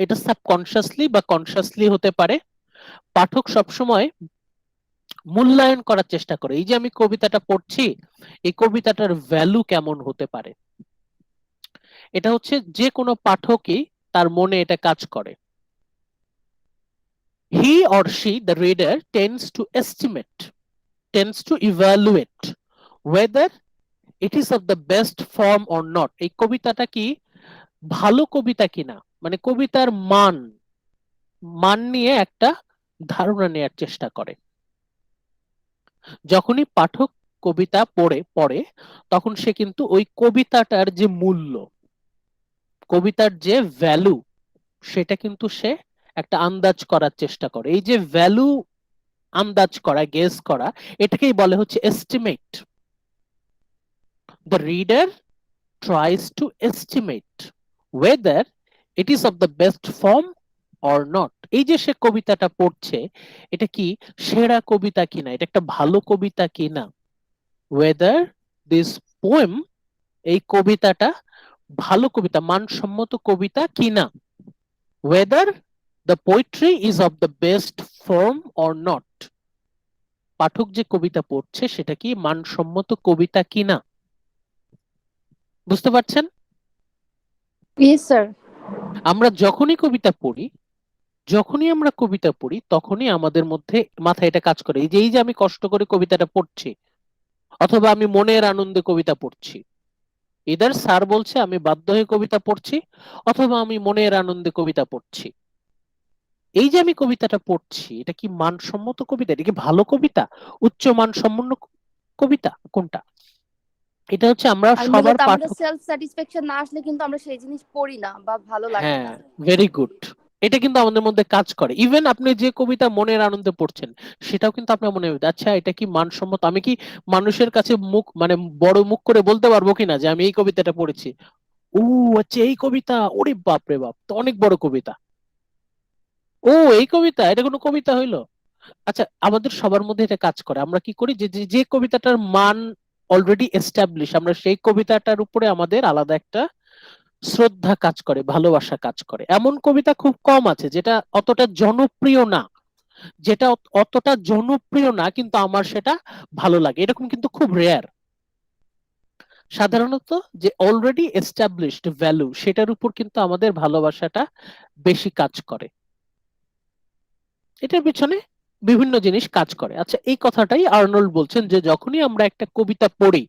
এটা সাবকনশিয়াসলি বা কনশিয়াসলি হতে পারে, পাঠক সবসময় মূল্যায়ন করার চেষ্টা করে, এই যে আমি কবিতাটা পড়ছি, এই কবিতাটার ভ্যালু কেমন হতে পারে। এটা হচ্ছে যে কোনো পাঠকই তার মনে এটা কাজ করে। He or she, the reader, tends to evaluate whether it is of the best form or not, এই কবিতাটা কি ভালো কবিতা কিনা, মানে কবিতার মান নিয়ে একটা ধারণা নেয়ার চেষ্টা করে। যখনই পাঠক কবিতা পড়ে তখন সে কিন্তু ওই কবিতাটার যে মূল্য, কবিতার যে ভ্যালু, সেটা কিন্তু সে একটা আন্দাজ করার চেষ্টা করে। এই যে ভ্যালু আন্দাজ করা, গেস করা, এটাকেই বলে হচ্ছে estimate. The reader tries to estimate whether it is of the best form or not. এই যে সে কবিতাটা পড়ছে, এটা কি সেরা কবিতা কিনা, এটা একটা ভালো কবিতা কিনা, whether this poem, এই কবিতাটা ভালো কবিতা, মানসম্মত কবিতা কিনা, whether the poetry is of the best form or not, পাঠক যে কবিতা পড়ছে সেটা কি মানসম্মত কবিতা কিনা। বুঝতে পারছেন? Yes sir. আমরা যখনই কবিতা পড়ি তখনই আমাদের মধ্যে মাথায় এটা কাজ করে, এই যে আমি কষ্ট করে কবিতাটা পড়ছি, অথবা আমি মনের আনন্দে কবিতা পড়ছি, ইদার স্যার বলছে আমি বাধ্য হয়ে কবিতা পড়ছি, অথবা আমি মনের আনন্দে কবিতা পড়ছি। এই যে আমি কবিতাটা পড়ছি, এটা কি মানসম্মত কবিতা, এটা কি ভালো কবিতা, উচ্চ মানসম্পন্ন কবিতা, কোনটা? এটা হচ্ছে আমরা আর সবার মূলত আমাদের পাঠক। সেলফ স্যাটিসফ্যাকশন না আসলে কিন্তু আমরা সেই জিনিস পড়ি না বা ভালো লাগে হ্যাঁ, না। Very good. এটা কিন্তু আমাদের মধ্যে কাজ করে। ইভেন আপনি যে কবিতা মনের আনন্দে পড়ছেন, সেটাও কিন্তু আপনার মনে হবে আচ্ছা এটা কি মানসম্মত, আমি কি মানুষের কাছে মানে বড় মুখ করে বলতে পারবো কিনা যে আমি এই কবিতাটা পড়েছি, ও আচ্ছা এই কবিতা, ওরে বাপ রে বাপ, তো অনেক বড় কবিতা, ও এই কবিতা, এটা কোনো কবিতা হইলো। আচ্ছা, আমাদের সবার মধ্যে এটা কাজ করে। আমরা কি করি, যে যে কবিতাটার মান অলরেডি এস্টাবলিশ, আমরা সেই কবিতাটার উপরে আমাদের আলাদা একটা শ্রদ্ধা কাজ করে, ভালোবাসা কাজ করে। এমন কবিতা খুব কম আছে যেটা অতটা জনপ্রিয় না, কিন্তু আমার সেটা ভালো লাগে, এরকম কিন্তু খুব রেয়ার। সাধারণত যে অলরেডি এস্টাবলিশড ভ্যালু, সেটার উপর কিন্তু আমাদের ভালোবাসাটা বেশি কাজ করে। এটার পিছনে বিভিন্ন জিনিস কাজ করে। আচ্ছা, এই কথাটাই আর্নল্ড বলছেন যে যখনই আমরা একটা কবিতা পড়ি,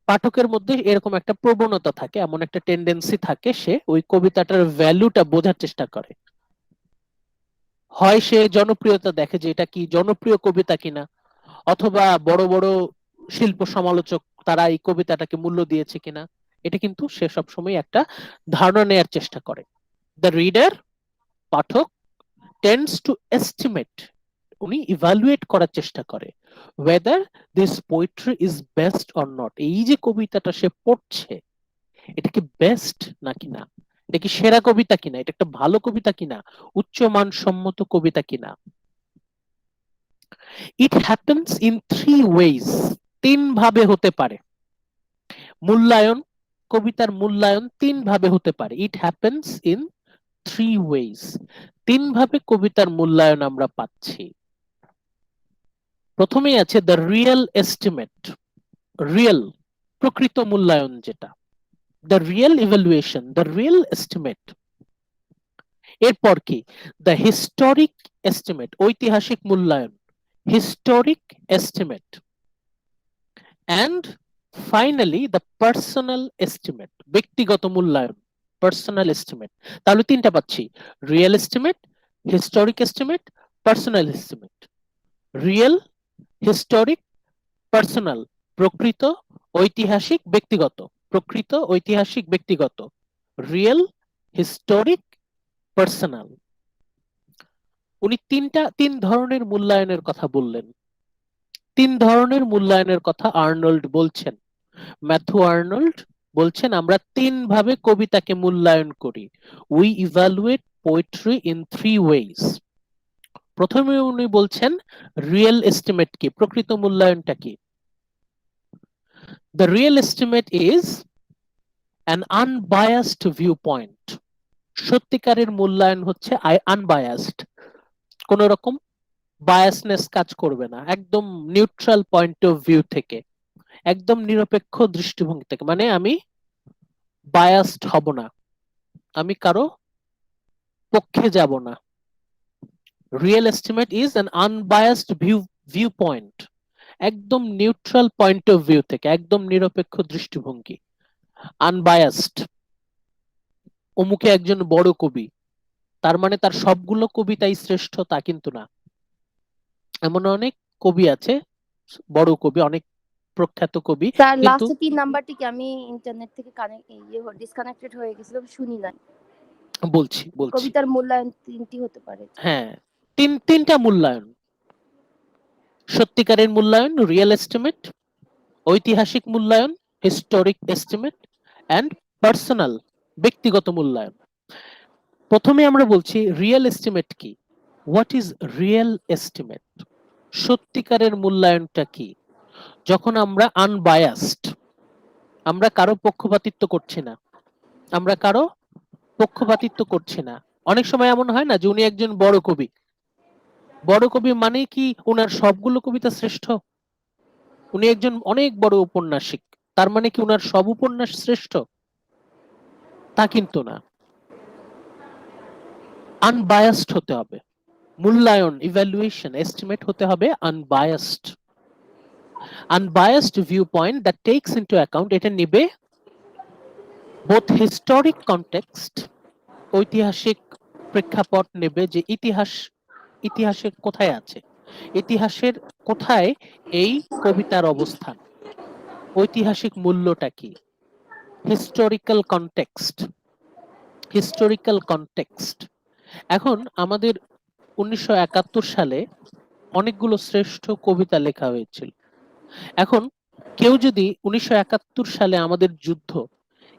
পাঠকের মধ্যে এরকম একটা প্রবণতা থাকে, এমন একটা টেন্ডেন্সি থাকে, সে ওই কবিতাটার ভ্যালুটা বোঝার চেষ্টা করে। হয় সে জনপ্রিয়তা দেখে যে এটা কি জনপ্রিয় কবিতা কিনা, অথবা বড় বড় শিল্প সমালোচক তারা এই কবিতাটাকে মূল্য দিয়েছে কিনা, এটা কিন্তু সে সবসময় একটা ধারণা নেয়ার চেষ্টা করে। The reader, Pathak, tends to estimate, উনি ইভালুয়েট করার চেষ্টা করে whether this poetry is best or not, এই যে কবিতাটা সে পড়ছে এটা কি বেস্ট নাকি না, এটা কি সেরা কবিতা কিনা, এটা একটা ভালো কবিতা কিনা, উচ্চ মানসম্মত কবিতা কিনা। It happens in three wedge, তিন ভাবে হতে পারে মূল্যায়ন, কবিতার মূল্যায়ন তিন ভাবে হতে পারে। It happens in three wedge, তিন ভাবে কবিতার মূল্যায়ন আমরা পাচ্ছি। প্রথমেই আছে দ্য রিয়েল এস্টিমেট, রিয়েল প্রকৃত মূল্যায়ন যেটা, the real evaluation, the real estimate. এরপর কি দ্য হিস্টোরিক এস্টিমেট, ঐতিহাসিক মূল্যায়ন, historic estimate, and finally the personal estimate, ব্যক্তিগত মূল্যায়ন, পার্সোনাল এস্টিমেট। তাহলে তিনটা পাচ্ছি, real estimate, historic estimate, personal estimate. Real, historic, personal, প্রকৃত, ঐতিহাসিক, ব্যক্তিগত, প্রকৃত, ঐতিহাসিক, ব্যক্তিগত, রিয়েল, হিস্টোরিক, পার্সোনাল। উনি তিন ধরনের মূল্যায়নের কথা বললেন। তিন ধরনের মূল্যায়নের কথা আর্নল্ড বলছেন। ম্যাথু আর্নল্ড বলছেন আমরা তিন ভাবে কবিতাকে মূল্যায়ন করি। We evaluate poetry in three wedge. প্রথমে উনি বলছেন রিয়েল এস্টিমেট কি, প্রকৃত মূল্যায়নটা কি। The real estimate is an unbiased view point. সত্যিকারের মূল্যায়ন হচ্ছে আনবায়াসড, কোন রকম বায়াসনেস কাজ করবে না, একদম নিউট্রাল পয়েন্ট অফ ভিউ থেকে, একদম নিরপেক্ষ দৃষ্টিভঙ্গি থেকে। মানে আমি বায়াসড হব না, আমি কারো পক্ষে যাব না। Real estimate is an unbiased view point, একদম নিউট্রাল পয়েন্ট অফ ভিউ থেকে, একদম নিরপেক্ষ দৃষ্টিভঙ্গি, আনবায়াসড। অমুকে একজন বড় কবি, তার মানে তার সবগুলো কবিতাই শ্রেষ্ঠ তা কিন্তু না। এমন অনেক কবি আছে, বড় কবি, অনেক প্রখ্যাত কবি, স্যার কিন্তু লাস্টে 3 নাম্বারটি কি, আমি ইন্টারনেট থেকে ডিসকানেক্টেড হয়ে গেছিলাম, শুনি না। বলছি কবিতার মূল্যায়ন 3টি হতে পারে। হ্যাঁ, তিনটা মূল্যায়ন: সত্যিকারের মূল্যায়ন রিয়েল এস্টিমেট, ঐতিহাসিক মূল্যায়ন হিস্টোরিক এস্টিমেট, এন্ড পার্সোনাল ব্যক্তিগত মূল্যায়ন। প্রথমে আমরা বলছি রিয়েল এস্টিমেট কি। What is real estimate? সত্যিকারের মূল্যায়নটা কি? যখন আমরা আনবায়াসড, আমরা কারো পক্ষপাতিত্ব করছি না, আমরা কারো পক্ষপাতিত্ব করছি না। অনেক সময় এমন হয় না যে উনি একজন বড় কবি, বড় কবি মানে কি উনার সবগুলো কবিতা শ্রেষ্ঠ? উনি একজন অনেক বড় উপন্যাসিক, তার মানে কি উনার সব উপন্যাস শ্রেষ্ঠ? তা কিন্তু না। আনবায়াসড হতে হবে, মূল্যায়ন ইভ্যালুয়েশন এস্টিমেট হতে হবে unbiased. Unbiased view point that tax into account, এটা নেবে বোথ হিস্টোরিক কনটেক্সট, ঐতিহাসিক প্রেক্ষাপট নেবে, যে ইতিহাসের কোথায় আছে, ইতিহাসের কোথায় এই কবিতার অবস্থান, ঐতিহাসিক মূল্যটা কি, হিস্টোরিক্যাল কনটেক্সট। এখন আমাদের 1971 সালে অনেকগুলো শ্রেষ্ঠ কবিতা লেখা হয়েছিল। এখন কেউ যদি 1971 সালে আমাদের যুদ্ধ,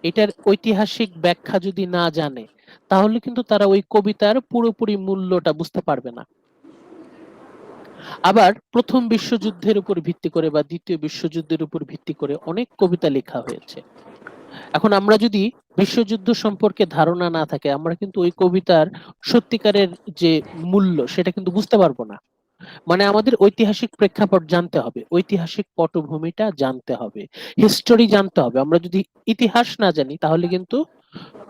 এটার ঐতিহাসিক ব্যাখ্যা যদি না জানে, তাহলে কিন্তু তারা ওই কবিতার পুরোপুরি মূল্যটা বুঝতে পারবে না। আবার প্রথম বিশ্বযুদ্ধের উপর ভিত্তি করে বা দ্বিতীয় বিশ্বযুদ্ধের উপর ভিত্তি করে অনেক কবিতা লেখা হয়েছে। এখন আমরা যদি বিশ্বযুদ্ধ সম্পর্কে ধারণা না থাকে, আমরা কিন্তু ওই কবিতার সত্যিকারের যে মূল্য সেটা কিন্তু বুঝতে পারবো না। মানে আমাদের ঐতিহাসিক প্রেক্ষাপট জানতে হবে, ঐতিহাসিক পটভূমিটা জানতে হবে, হিস্টোরি জানতে হবে। আমরা যদি ইতিহাস না জানি তাহলে কিন্তু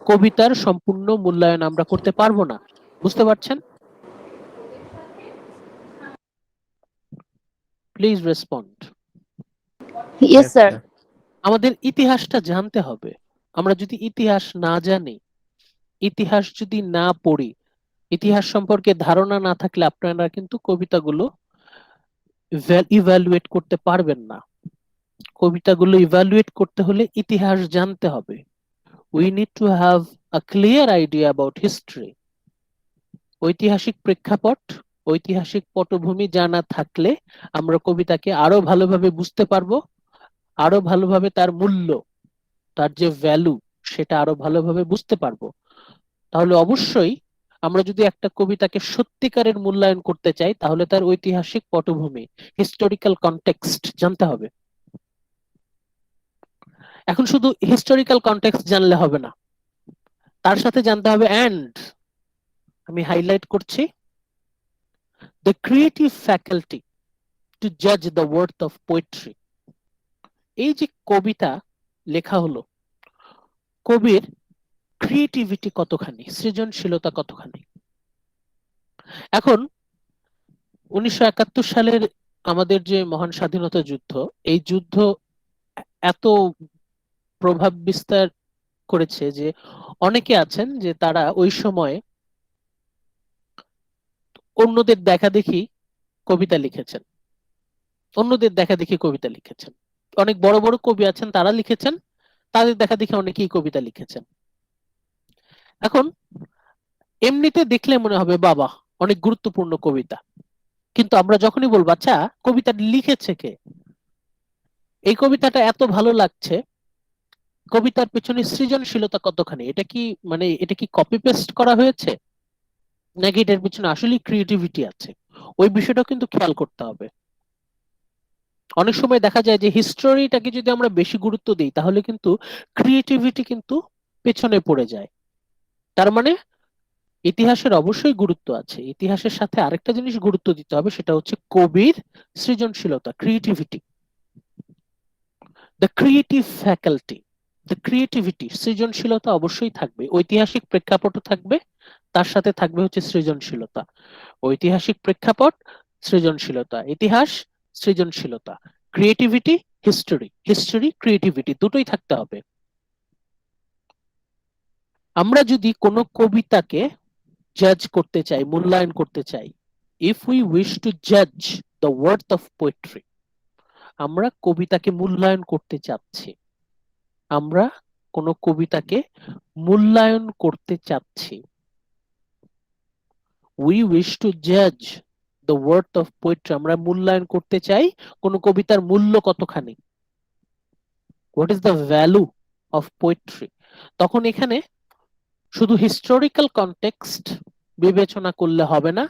কবিতার সম্পূর্ণ মূল্যায়ন আমরা করতে পারবো না। বুঝতে পারছেন? Please respond. Yes sir. আমাদের ইতিহাসটা জানতে হবে। আমরা যদি ইতিহাস না জানি, ইতিহাস যদি না পড়ি, ইতিহাস সম্পর্কে ধারণা না থাকলে আপনারা কিন্তু কবিতাগুলো ইভ্যালুয়েট করতে পারবেন না। কবিতাগুলো ইভ্যালুয়েট করতে হলে ইতিহাস জানতে হবে। We need to have a clear idea about history. ঐতিহাসিক প্রেক্ষাপট, ঐতিহাসিক পটভূমি জানা থাকলে আমরা কবিতাকে আরো ভালোভাবে বুঝতে পারবো, আরো ভালোভাবে তার মূল্য, তার যে ভ্যালু, সেটা আরো ভালোভাবে বুঝতে পারবো। তাহলে অবশ্যই আমরা যদি একটা কবিতাকে সত্যিকারের মূল্যায়ন করতে চাই, তাহলে তার ঐতিহাসিক পটভূমি, হিস্টোরিক্যাল কনটেক্সট জানতে হবে। এখন শুধু হিস্টোরিক্যাল কনটেক্সট জানলে হবে না, তার সাথে জানতে হবে, এন্ড আমি হাইলাইট করছি, দ্য ক্রিয়েটিভ ফ্যাকাল্টি টু জাজ দ্য ওয়ার্থ অফ পোয়েট্রি। এই যে কবিতা লেখা হলো, কবির ক্রিয়েটিভিটি কতখানি, সৃজনশীলতা কতখানি। এখন 1971 সালের আমাদের যে মহান স্বাধীনতা যুদ্ধ, এই যুদ্ধ এত প্রভাব বিস্তার করেছে যে অনেকে আছেন যে তারা ওই সময় অন্যদের দেখা দেখি কবিতা লিখেছেন, অনেক বড় বড় কবি আছেন তারা লিখেছেন, তাদের দেখা দেখি অনেকেই কবিতা লিখেছেন। এখন এমনিতে দেখলে মনে হবে বাবা অনেক গুরুত্বপূর্ণ কবিতা, কিন্তু আমরা যখনই বলবো আচ্ছা কবিতাটা লিখেছে কে, এই কবিতাটা এত ভালো লাগছে, কবিতার পেছনে সৃজনশীলতা কতখানি, এটা কি মানে এটা কি কপি পেস্ট করা হয়েছে নাকি এটার পিছনে আসলে ক্রিয়েটিভিটি আছে, ওই বিষয়টা কিন্তু খেয়াল করতে হবে। অনেক সময় দেখা যায় যে হিস্টোরিটাকে যদি আমরা বেশি গুরুত্ব দিই তাহলে কিন্তু ক্রিয়েটিভিটি কিন্তু পেছনে পড়ে যায়। তার মানে ইতিহাসের অবশ্যই গুরুত্ব আছে, ইতিহাসের সাথে আরেকটা জিনিস গুরুত্ব দিতে হবে, সেটা হচ্ছে কবির সৃজনশীলতা, creativity, the creative faculty, the creativity, সৃজনশীলতা অবশ্যই থাকবে, ঐতিহাসিক প্রেক্ষাপটও থাকবে, তার সাথে থাকবে হচ্ছে সৃজনশীলতা। ঐতিহাসিক প্রেক্ষাপট, সৃজনশীলতা, ইতিহাস, সৃজনশীলতা, ক্রিয়েটিভিটি, হিস্টোরি, হিস্টোরি ক্রিয়েটিভিটি দুটোই থাকতে হবে। আমরা যদি কোনো কবিতাকে জাজ করতে চাই, মূল্যায়ন করতে চাই, ইফ উই উইশ টু জাজ দ্য ওয়ার্থ অফ পোয়েট্রি, আমরা কবিতাকে মূল্যায়ন করতে চাচ্ছি, আমরা কোনো কবিতাকে মূল্যায়ন করতে চাচ্ছি, উই উইশ টু জাজ দ্য ওয়ার্থ অফ পোয়েট্রি, আমরা মূল্যায়ন করতে চাই কোন কবিতার মূল্য কতখানি, what is the value of poetry, তখন এখানে শুধু হিস্টোরিক্যাল কনটেক্সট বিবেচনা করলে হবে না,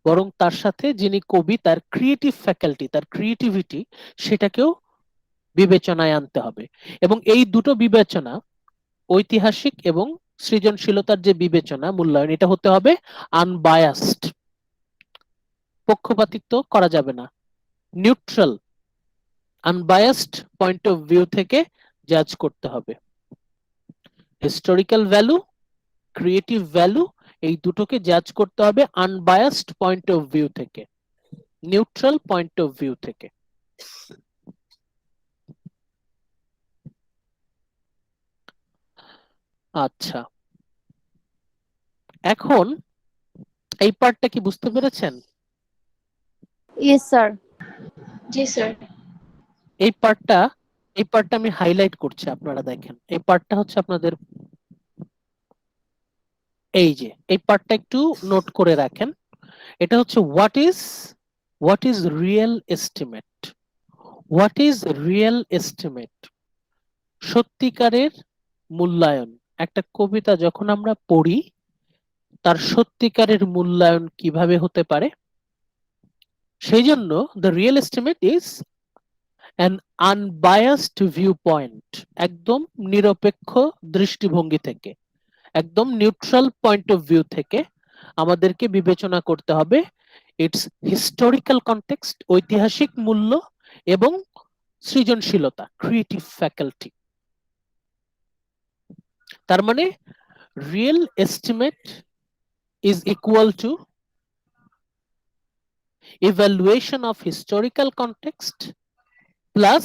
বরং তার সাথে যিনি কবি তার ক্রিয়েটিভ ফ্যাকাল্টি, তার ক্রিয়েটিভিটি, সেটাকেও বিবেচনায় আনতে হবে। এবং এই দুটো বিবেচনা, ঐতিহাসিক এবং সৃজনশীলতার যে বিবেচনা মূল্যায়ন, এটা হতে হবে আনবায়াসড, পক্ষপাতিত্ব করা যাবে না, neutral, unbiased point of view থেকে জাজ করতে হবে। হিস্টোরিক্যাল ভ্যালু, ক্রিয়েটিভ ভ্যালু, এই দুটোকে জাজ করতে হবে আনবায়াসড পয়েন্ট অফ ভিউ থেকে, নিউট্রাল পয়েন্ট অফ ভিউ থেকে। আচ্ছা, এখন এই পার্টটা কি বুঝতে পেরেছেন? Yes sir. জি স্যার। এই পার্টটা আমি হাইলাইট করছি, আপনারা দেখেন, এই পার্টটা হচ্ছে আপনাদের, এই যে এই পার্টটা একটু নোট করে রাখেন, এটা হচ্ছে what is real estimate, what is real estimate, সত্যিকারের মূল্যায়ন। একটা কবিতা যখন আমরা পড়ি তার সত্যিকারের মূল্যায়ন কিভাবে হতে পারে, সেই জন্য the real estimate is an unbiased view point, একদম নিরপেক্ষ দৃষ্টিভঙ্গি থেকে, একদম নিউট্রাল পয়েন্ট অফ ভিউ থেকে আমাদেরকে বিবেচনা করতে হবে ইটস হিস্টোরিক্যাল কনটেক্সট, ঐতিহাসিক মূল্য এবং সৃজনশীলতা, ক্রিয়েটিভ ফ্যাকাল্টি। তার মানে real estimate is equal to evaluation of historical context plus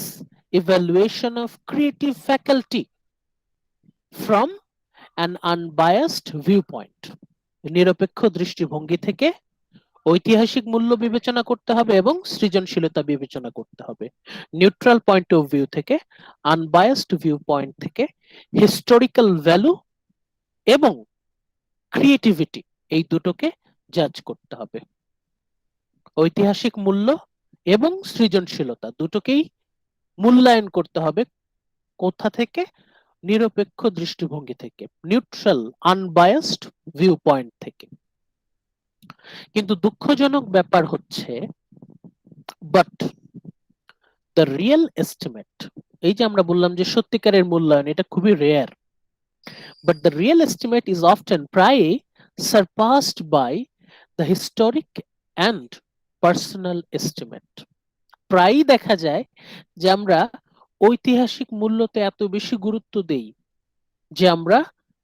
evaluation of creative faculty from an unbiased viewpoint, নিরপেক্ষ দৃষ্টিভঙ্গি থেকে ঐতিহাসিক মূল্য বিবেচনা করতে হবে এবং সৃজনশীলতা বিবেচনা করতে হবে, নিউট্রাল পয়েন্ট অফ ভিউ থেকে, আনবায়াসড ভিউ পয়েন্ট থেকে, হিস্টোরিক্যাল ভ্যালু এবং ক্রিয়েটিভিটি, এই দুটোকে জাজ করতে হবে। ঐতিহাসিক মূল্য এবং সৃজনশীলতা দুটোকেই মূল্যায়ন করতে হবে কোথা থেকে, নিরপেক্ষ দৃষ্টিভঙ্গি থেকে, নিউট্রাল আনবায়াসড ভিউ পয়েন্ট থেকে। কিন্তু দুঃখজনক ব্যাপার হচ্ছে, বাট দ্য রিয়েল এস্টিমেট, এই যে আমরা বললাম যে সত্যিকারের মূল্যায়ন এটা খুবই rare, but the real estimate is often প্রায় surpassed by the historic and personal estimate. প্রায়ই দেখা যায় যে আমরা ঐতিহাসিক মূল্যতে এত বেশি গুরুত্ব দেই যে আমরা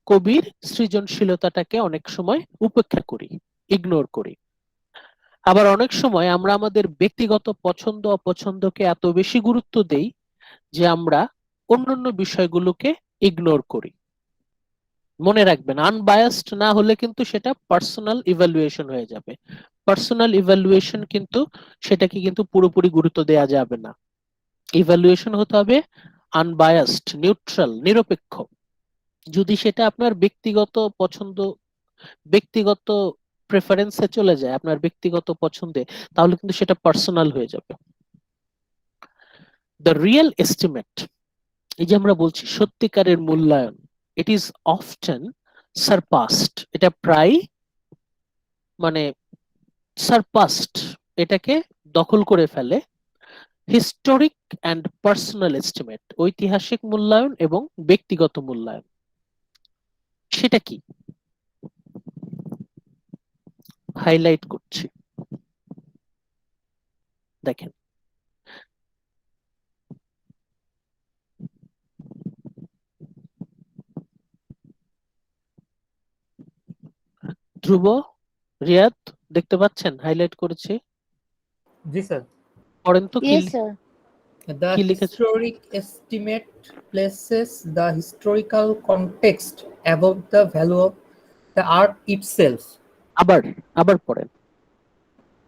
কবির সৃজনশীলতাটাকে অনেক সময় উপেক্ষা করি, ইগনোর করি। আবার অনেক সময় আমরা আমাদের ব্যক্তিগত পছন্দ অপছন্দকে এত বেশি গুরুত্ব দেই যে আমরা অন্যান্য বিষয়গুলোকে ইগনোর করি। মনে রাখবেন, আনবায়াসড না হলে কিন্তু সেটা পার্সোনাল ইভ্যালুয়েশন হয়ে যাবে। পার্সোনাল ইভ্যালুয়েশন কিন্তু সেটাকে কিন্তু পুরোপুরি গুরুত্ব দেওয়া যাবে না, ইভ্যালুয়েশন হতে হবে আনবায়াসড, নিউট্রাল, নিরপেক্ষ। যদি সেটা আপনার ব্যক্তিগত পছন্দ, ব্যক্তিগত প্রেফারেন্সে চলে যায়, আপনার ব্যক্তিগত পছন্দে, তাহলে কিন্তু সেটা পার্সোনাল হয়ে যাবে। দ্য রিয়েল এস্টিমেট, এই যে আমরা বলছি সত্যিকারের মূল্যায়ন, ইট ইজ অফটেন সারপাসড, এটা প্রায় মানে সারপাসড, এটাকে দখল করে ফেলে হিস্টোরিক অ্যান্ড পার্সোনাল এস্টিমেট, ঐতিহাসিক মূল্যায়ন এবং ব্যক্তিগত মূল্যায়ন। সেটা কি হাইলাইট করছি, দেখেন। ধ্রুব, রিয়াদ, দেখতে পাচ্ছেন হাইলাইট করেছি? জি স্যার। পড়েন তো কি ইয়েস স্যার। The কি লিখেছে? historic estimate places the historical context above the value of the art itself. আবার আবার পড়েন।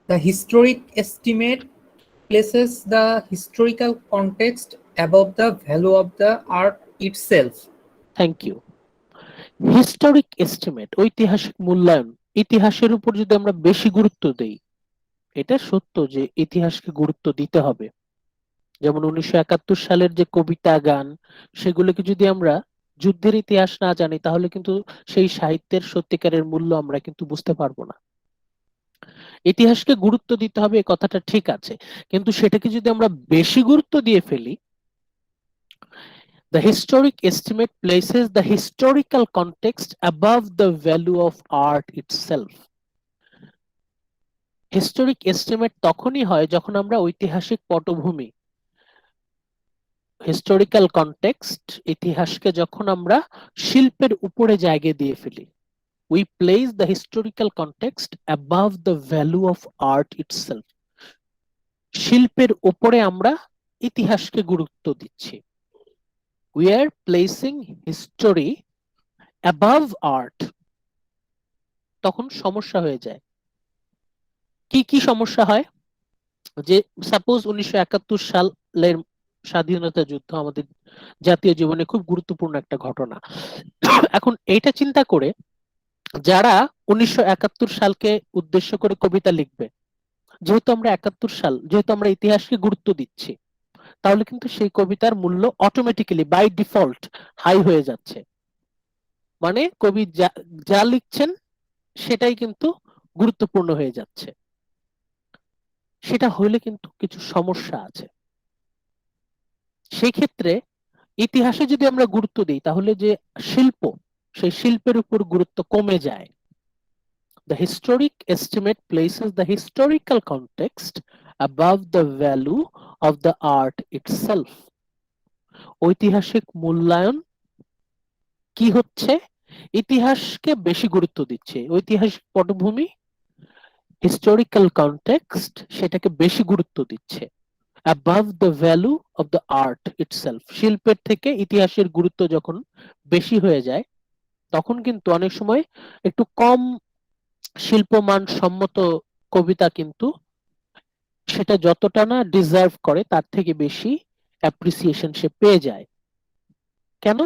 The historic estimate places the historical context above the value of the art itself. Thank you. Historic estimate, ঐতিহাসিক মূল্যায়ন, ইতিহাসের উপর যদি আমরা বেশি গুরুত্ব দেই, এটা সত্য যে ইতিহাসকে গুরুত্ব দিতে হবে। যেমন 1971 সালের যে কবিতা গান, সেগুলোকে যদি আমরা যুদ্ধের ইতিহাস না জানি, তাহলে কিন্তু সেই সাহিত্যের সত্যিকারের মূল্য আমরা কিন্তু বুঝতে পারবো না। ইতিহাসকে গুরুত্ব দিতে হবে, এই কথাটা ঠিক আছে, কিন্তু সেটাকে যদি আমরা বেশি গুরুত্ব দিয়ে ফেলি, the historic estimate places the historical context above the value of art itself. Historic estimate তখনই হয় যখন আমরা ঐতিহাসিক পটভূমি, হিস্টোরিক্যাল কনটেক্সট, ইতিহাসকে যখন আমরা শিল্পের উপরে জায়গা দিয়ে ফেলি। We place the historical context above the value of art itself. শিল্পের উপরে আমরা ইতিহাসকে গুরুত্ব দিচ্ছি। We are placing history above art. তখন সমস্যা হয়ে যায়। কি কি সমস্যা হয়? যে সাপোজ 1971 সালের স্বাধীনতা যুদ্ধ আমাদের জাতীয় জীবনে খুব গুরুত্বপূর্ণ একটা ঘটনা। এখন এইটা চিন্তা করে যারা 1971 সালকে উদ্দেশ্য করে কবিতা লিখবে, যেহেতু আমরা 71 সাল, যেহেতু আমরা ইতিহাসকে গুরুত্ব দিচ্ছি, তাহলে কিন্তু সেই কবিতার মূল্য অটোমেটিক্যালি বাই ডিফল্ট হাই হয়ে যাচ্ছে। মানে কবি যা লিখছেন সেটাই কিন্তু গুরুত্বপূর্ণ হয়ে যাচ্ছে। সেটা হইলে কিন্তু কিছু সমস্যা আছে। সেই ক্ষেত্রে ইতিহাসে যদি আমরা গুরুত্ব দিই, তাহলে যে শিল্প, সেই শিল্পের উপর গুরুত্ব কমে যায়। The historic estimate places the historical context above the value of the art itself. ঐতিহাসিক মূল্যায়ন কি হচ্ছে? ইতিহাসকে বেশি গুরুত্ব দিচ্ছে, ঐতিহাসিক পটভূমি, হিস্টোরিক্যাল কনটেক্সট, সেটাকে বেশি গুরুত্ব দিচ্ছে above the value of the art itself. শিল্পের থেকে ইতিহাসের গুরুত্ব যখন বেশি হয়ে যায়, তখন কিন্তু অনেক সময় একটু কম শিল্পমান সম্মত কবিতা কিন্তু সেটা যতটা না ডিজার্ভ করে তার থেকে বেশি অ্যাপ্রিসিয়েশন সে পেয়ে যায়। কেন?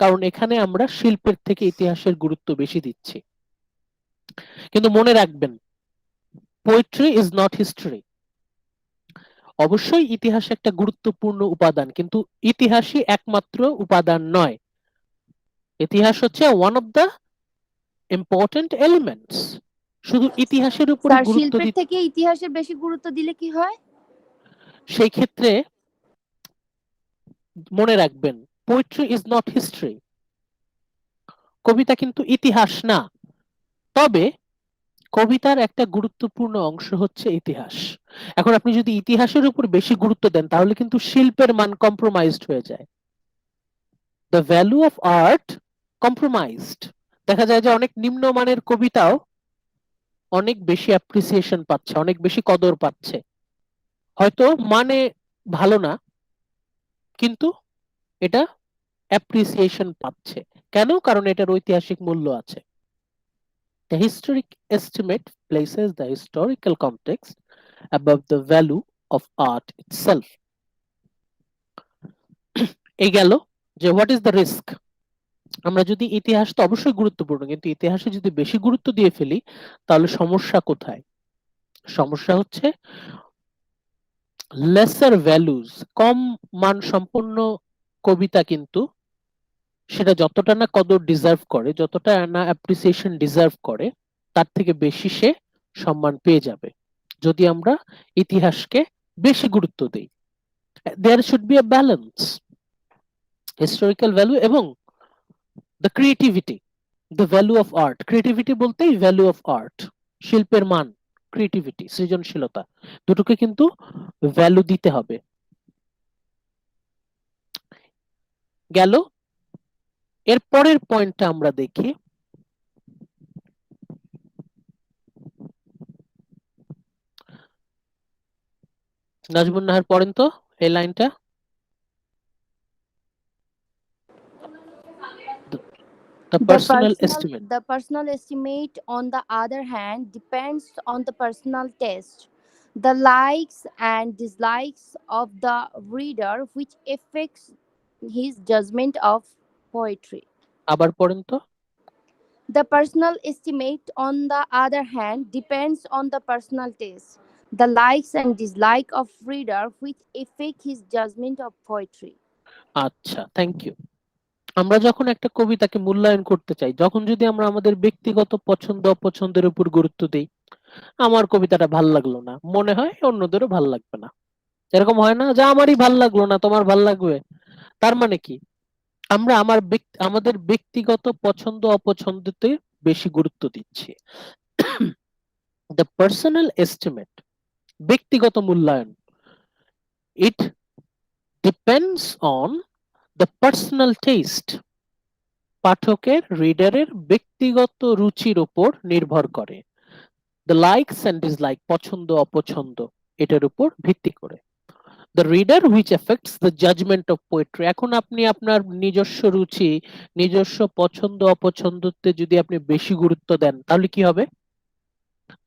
কারণ এখানে আমরা শিল্পের থেকে ইতিহাসের গুরুত্ব বেশি দিচ্ছি। কিন্তু মনে রাখবেন, পোয়েট্রি ইজ নট হিস্ট্রি। অবশ্যই ইতিহাস একটা গুরুত্বপূর্ণ উপাদান, কিন্তু ইতিহাসই একমাত্র উপাদান নয়। ইতিহাস হচ্ছে one of the important elements. শুধু ইতিহাসের উপরে স্যার, গুরুত্ব শিল্পের থেকে ইতিহাসের বেশি গুরুত্ব দিলে কি হয়? সেই ক্ষেত্রে মনে রাখবেন, পোয়েট্রি ইজ নট হিস্ট্রি। কবিতা কিন্তু ইতিহাস না, তবে কবিতার একটা গুরুত্বপূর্ণ অংশ হচ্ছে ইতিহাস। এখন আপনি যদি ইতিহাসের উপর বেশি গুরুত্ব দেন, তাহলে কিন্তু শিল্পের মান কম্প্রোমাইজড হয়ে যায়। The value of art compromised. দেখা যায় যে অনেক নিম্নমানের কবিতাও অনেক বেশি অ্যাপ্রিসিয়েশন পাচ্ছে, অনেক বেশি কদর পাচ্ছে। হয়তো মানে ভালো না, কিন্তু এটা অ্যাপ্রিসিয়েশন পাচ্ছে। কেন? কারণ এটার ঐতিহাসিক মূল্য আছে। The historic estimate places the historical context above the value of art itself. এই গেল যে হোয়াট ইজ দ্য রিস্ক। আমরা যদি ইতিহাস তো অবশ্যই গুরুত্বপূর্ণ, কিন্তু ইতিহাসে যদি বেশি গুরুত্ব দিয়ে ফেলি তাহলে সমস্যা কোথায়? সমস্যা হচ্ছে লেসার ভ্যালুজ, কম মান সম্পন্ন কবিতা কিন্তু সেটা যতটা না কদর ডিজার্ভ করে, যতটা না অ্যাপ্রিসিয়েশন ডিজার্ভ করে, তার থেকে বেশি সে সম্মান পেয়ে যাবে যদি আমরা ইতিহাসকে বেশি গুরুত্ব দিই। There should be a balance, historical value এবং the creativity, the value of art. Creativity বলতেই ভ্যালু অফ আর্ট, শিল্পের মান, ক্রিয়েটিভিটি, সৃজনশীলতা, দুটোকে কিন্তু ভ্যালু দিতে হবে। গেল। এর পরের পয়েন্টটা আমরা দেখি। নাজমুন নাহার পড়েন তো এই লাইনটা। The personal estimate. The personal estimate, on the other hand, depends on the personal taste, the likes and dislikes of the reader, which affects his judgment of poetry. আবার পড়েন তো। The personal estimate, on the other hand, depends on the personal taste, the likes and dislike of reader, which affect his judgment of poetry. আচ্ছা, thank you. আমরা যখন একটা কবিতাকে মূল্যায়ন করতে চাই, যখন যদি আমরা আমাদের ব্যক্তিগত পছন্দ অপছন্দের উপর গুরুত্ব দিই, আমার কবিতাটা ভাল লাগলো না, মনে হয় অন্যদেরও ভাল লাগবে না। এরকম হয় না যে আমারই ভাল লাগলো না তোমার ভাল লাগবে? তার মানে কি আমরা আমাদের ব্যক্তিগত পছন্দ অপছন্দতে বেশি গুরুত্ব দিচ্ছি। দ্য পার্সোনাল এস্টিমেট, ব্যক্তিগত মূল্যায়ন, it depends on the personal test, পাঠকের রিডারের ব্যক্তিগত রুচির উপর নির্ভর করে। দ্য লাইকস এন্ড ডিসলাইক, পছন্দ অপছন্দ, এটার উপর ভিত্তি করে। The reader which affects the judgement of poetry. এখন আপনি আপনার নিজস্ব রুচি, নিজস্ব পছন্দ অপছন্দতে যদি আপনি বেশি গুরুত্ব দেন তাহলে কি হবে?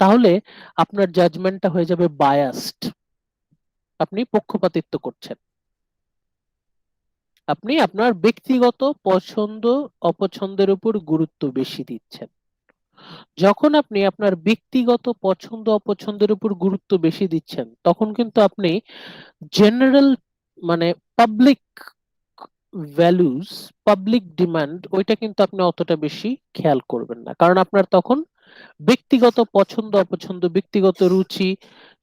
তাহলে আপনার জাজমেন্টটা হয়ে যাবে বায়াসড, আপনি পক্ষপাতিত্ব করছেন, আপনি আপনার ব্যক্তিগত পছন্দ অপছন্দের উপর গুরুত্ব বেশি দিচ্ছেন। যখন আপনি আপনার ব্যক্তিগত পছন্দ অপছন্দের উপর গুরুত্ব বেশি দিচ্ছেন তখন কিন্তু আপনি জেনারেল মানে পাবলিক ভ্যালুস, পাবলিক ডিমান্ড, ওইটা কিন্তু আপনি অতটা বেশি খেয়াল করবেন না, কারণ আপনার তখন ব্যক্তিগত পছন্দ অপছন্দ, ব্যক্তিগত রুচি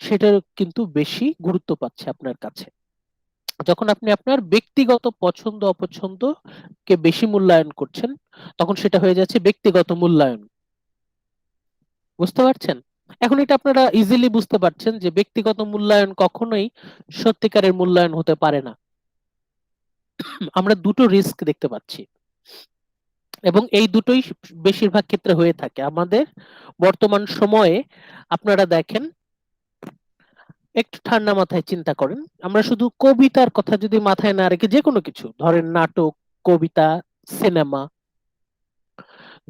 সেটার কিন্তু বেশি গুরুত্ব পাচ্ছে আপনার কাছে। যখন আপনি আপনার ব্যক্তিগত পছন্দ অপছন্দকে বেশি মূল্যায়ন করছেন তখন সেটা হয়ে যাচ্ছে ব্যক্তিগত মূল্যায়ন। বুঝতে পারছেন? এখন এটা আপনারা ইজিলি বুঝতে পারছেন যে ব্যক্তিগত মূল্যায়ন কখনোই সত্যিকারের মূল্যায়ন হতে পারে না। আমরা দুটো রিস্ক দেখতে পাচ্ছি এবং এই দুটোই বেশিরভাগ ক্ষেত্রে হয়ে থাকে আমাদের বর্তমান সময়ে। আপনারা দেখেন, একটু ঠান্ডা মাথায় চিন্তা করেন, আমরা শুধু কবিতার কথা যদি মাথায় না রেখে যে কোনো কিছু ধরেন, নাটক, কবিতা, সিনেমা,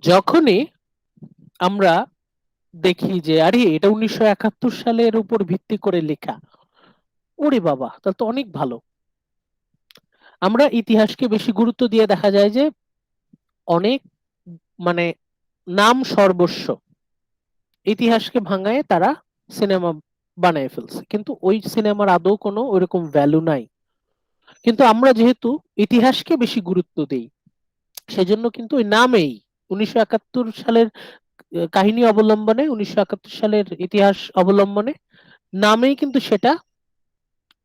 যখনই আমরা দেখি যে আরে এটা 1971 সালের উপর ভিত্তি করে লেখা, ওরে বাবা তাহলে তো অনেক ভালো। আমরা ইতিহাসকে বেশি গুরুত্ব দিয়ে দেখা যায় যে অনেক মানে নাম সর্বস্ব ইতিহাসকে ভাঙায় তারা সিনেমা বানায় ফেলছে, কিন্তু ওই সিনেমার আদৌ কোনো ওইরকম ভ্যালু নাই। কিন্তু আমরা যেহেতু ইতিহাসকে বেশি গুরুত্ব দেই সেজন্য কিন্তু ওই নামেই 1971 সালের কাহিনী অবলম্বনে, 1971 সালের ইতিহাস অবলম্বনে নামেই কিন্তু সেটা